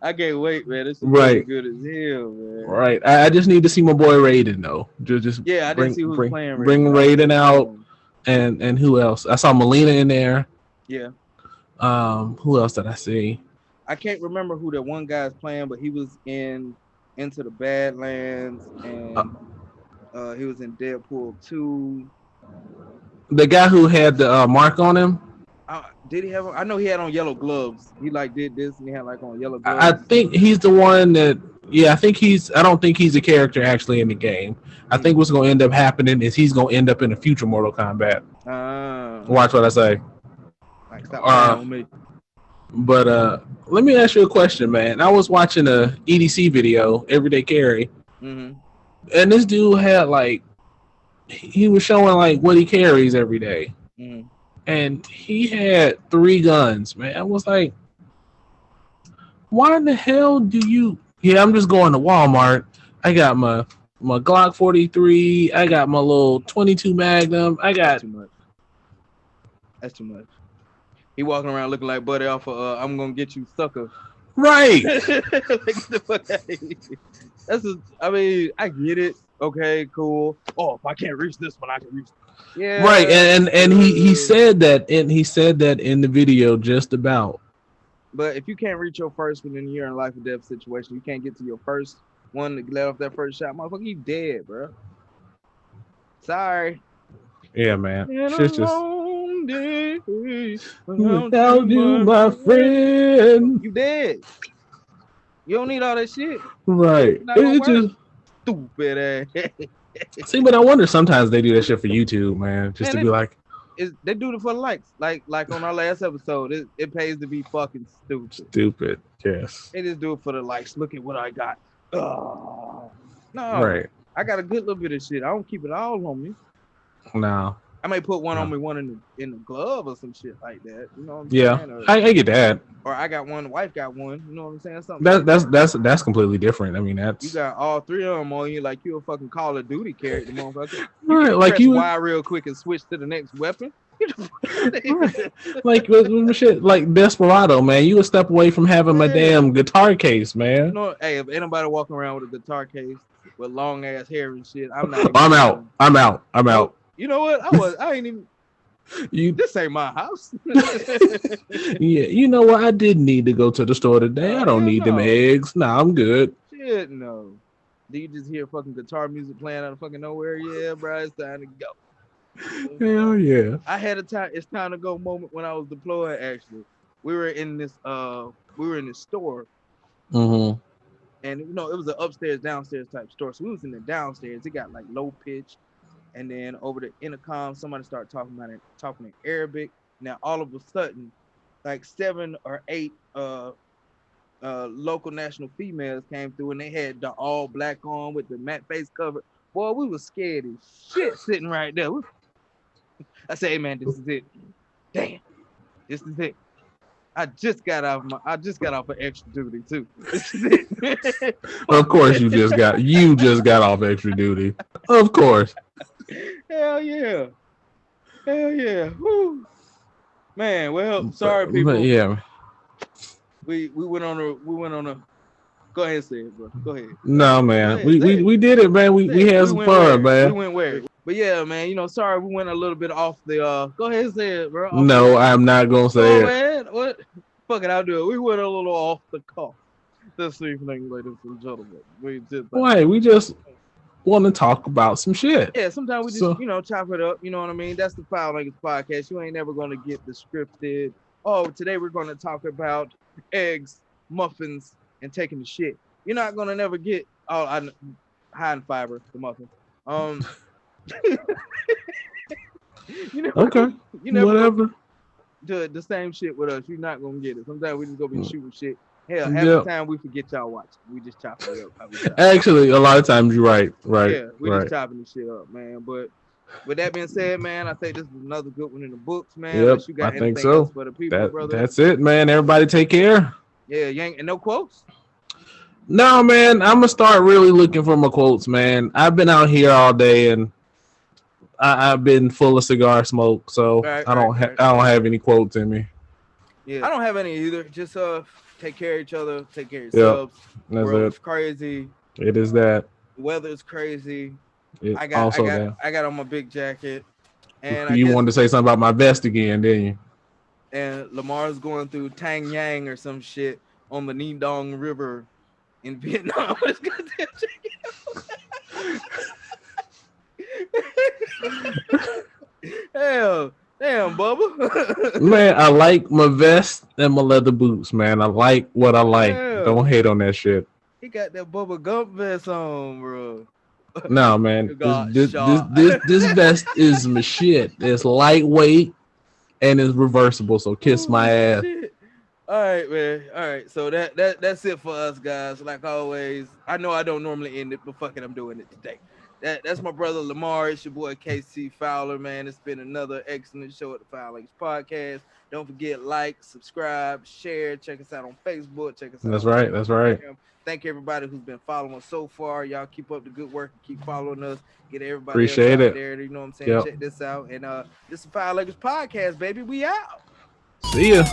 I can't wait, man. This is really good as hell, man. Right. I just need to see my boy Raiden, though. Just I didn't see who's playing Raiden. Bring Raiden out. And who else? I saw Melina in there. Yeah. Who else did I see? I can't remember who that one guy's playing, but he was in Into the Badlands, and he was in Deadpool 2. The guy who had the mark on him. Did he have? I know he had on yellow gloves. He like did this, and he had like on yellow gloves. I think he's the one that. Yeah, I think he's. I don't think he's a character actually in the game. I think what's going to end up happening is he's going to end up in a future Mortal Kombat. Watch what I say. Like, stop playing on me. But let me ask you a question, man. I was watching a EDC video, Everyday Carry, and this dude had like. He was showing like what he carries every day, and he had 3 guns. Man, I was like, "Why in the hell do you?" Yeah, I'm just going to Walmart. I got my Glock 43. I got my little 22 Magnum. I got too much. That's too much. He walking around looking like Buddy off of I'm gonna get you, sucker. Right. I mean, I get it. Okay, cool. Oh, if I can't reach this one, I can reach. Yeah. Right, and he said that, and he said that in the video just about. But if you can't reach your first one, then you're in a life or death situation. You can't get to your first one to let off that first shot, motherfucker. You dead, bro. Sorry. Yeah, man. It's Shit's just day without you, my friend. You dead. You don't need all that shit. Right. Not gonna It work. just Stupid ass. see, but I wonder sometimes they do that shit for YouTube, man, just to be like, they do it for the likes. Like on our last episode, it pays to be fucking stupid. Stupid. Yes. They just do it for the likes. Look at what I got. No, Right. I got a good little bit of shit. I don't keep it all on me. No. I may put one No. on me, one in the glove or some shit like that. You know what I'm Yeah. saying? I get that. Or I got one, the wife got one. You know what I'm saying? Something. That's completely different. I mean, You that's got all three of them on you like you a fucking Call of Duty character, motherfucker. right. Can Like press you, Y real quick and switch to the next weapon. right. Like with shit like Desperado, man. You a step away from having my damn guitar case, man. You know, hey, if anybody walking around with a guitar case with long ass hair and shit, I'm not. I'm out. I'm out. You know what? I ain't even. You, This ain't my house. yeah, you know what? I didn't need to go to the store today. I don't need them eggs. Nah, I'm good. Shit, no. Do you just hear fucking guitar music playing out of fucking nowhere? Yeah, bro, it's time to go. Hell yeah. I had a time. It's time to go moment when I was deployed. Actually, we were in this store, Mm-hmm. and you know it was an upstairs downstairs type store. So we was in the downstairs. It got like low pitch, and then over the intercom, somebody started talking in Arabic. Now all of a sudden, like 7 or 8 local national females came through, and they had the all black on with the matte face cover. Boy, we was scared as shit sitting right there. I say, hey man, this is it. Damn, this is it. I just got off of extra duty too. This is it. Of course you just got off extra duty. Of course. Hell yeah. Woo. Man, well, sorry people. But yeah. We went on a go ahead and say it, bro. Go ahead. No, man. Ahead, We did it, man. We had some fun, man. We went where? But yeah, man, you know, sorry we went a little bit off the go ahead and say it, bro. No, I'm not gonna say it. Man, what? Fuck it, I'll do it. We went a little off the cuff this evening, ladies and gentlemen. We just want to talk about some shit. Yeah, sometimes we just chop it up. You know what I mean? That's the Fowl Language Podcast. You ain't never gonna get the scripted. Oh, today we're gonna talk about eggs, muffins, and taking the shit. You're not gonna never get high in fiber, the muffin. Okay. You never whatever. Do the same shit with us. You're not gonna get it. Sometimes we just gonna be shooting shit. Hell, half the time we forget y'all watching. We just chopping it up. Actually, a lot of times you're right. Yeah, we just chopping this shit up, man. But with that being said, man, I think this is another good one in the books, man. Yep, You got I think anything so. else for the people, brother? That's it, man. Everybody take care. Yeah, and no quotes. No, man, I'm gonna start really looking for my quotes, man. I've been out here all day and I've been full of cigar smoke, so I don't have any quotes in me. Yeah, I don't have any either. Just take care of each other, take care of yourselves. That's World's crazy. It is that. The weather's crazy. I got on my big jacket. And you wanted to say something about my vest again, didn't you? And Lamar's going through Tang Yang or some shit on the Nidong River in Vietnam. Hell, damn, Bubba. Man, I like my vest and my leather boots, man. I like what I like. Yeah. Don't hate on that shit. He got that Bubba Gump vest on, bro. No, man. This vest is my shit. It's lightweight and it's reversible, so kiss my ass. Shit. All right, man. All right. So that's it for us, guys. Like always, I know I don't normally end it, but fuck it, I'm doing it today. That's my brother Lamar. It's your boy KC Fowler, man. It's been another excellent show at the Fowl Language Podcast. Don't forget, like, subscribe, share. Check us out on Facebook. Check us out. That's right. That's right. Thank everybody who's been following us so far. Y'all keep up the good work and keep following us. Get everybody Appreciate else out it. there. You know what I'm saying? Yep. Check this out. And this is the Fowl Language Podcast, baby. We out. See ya.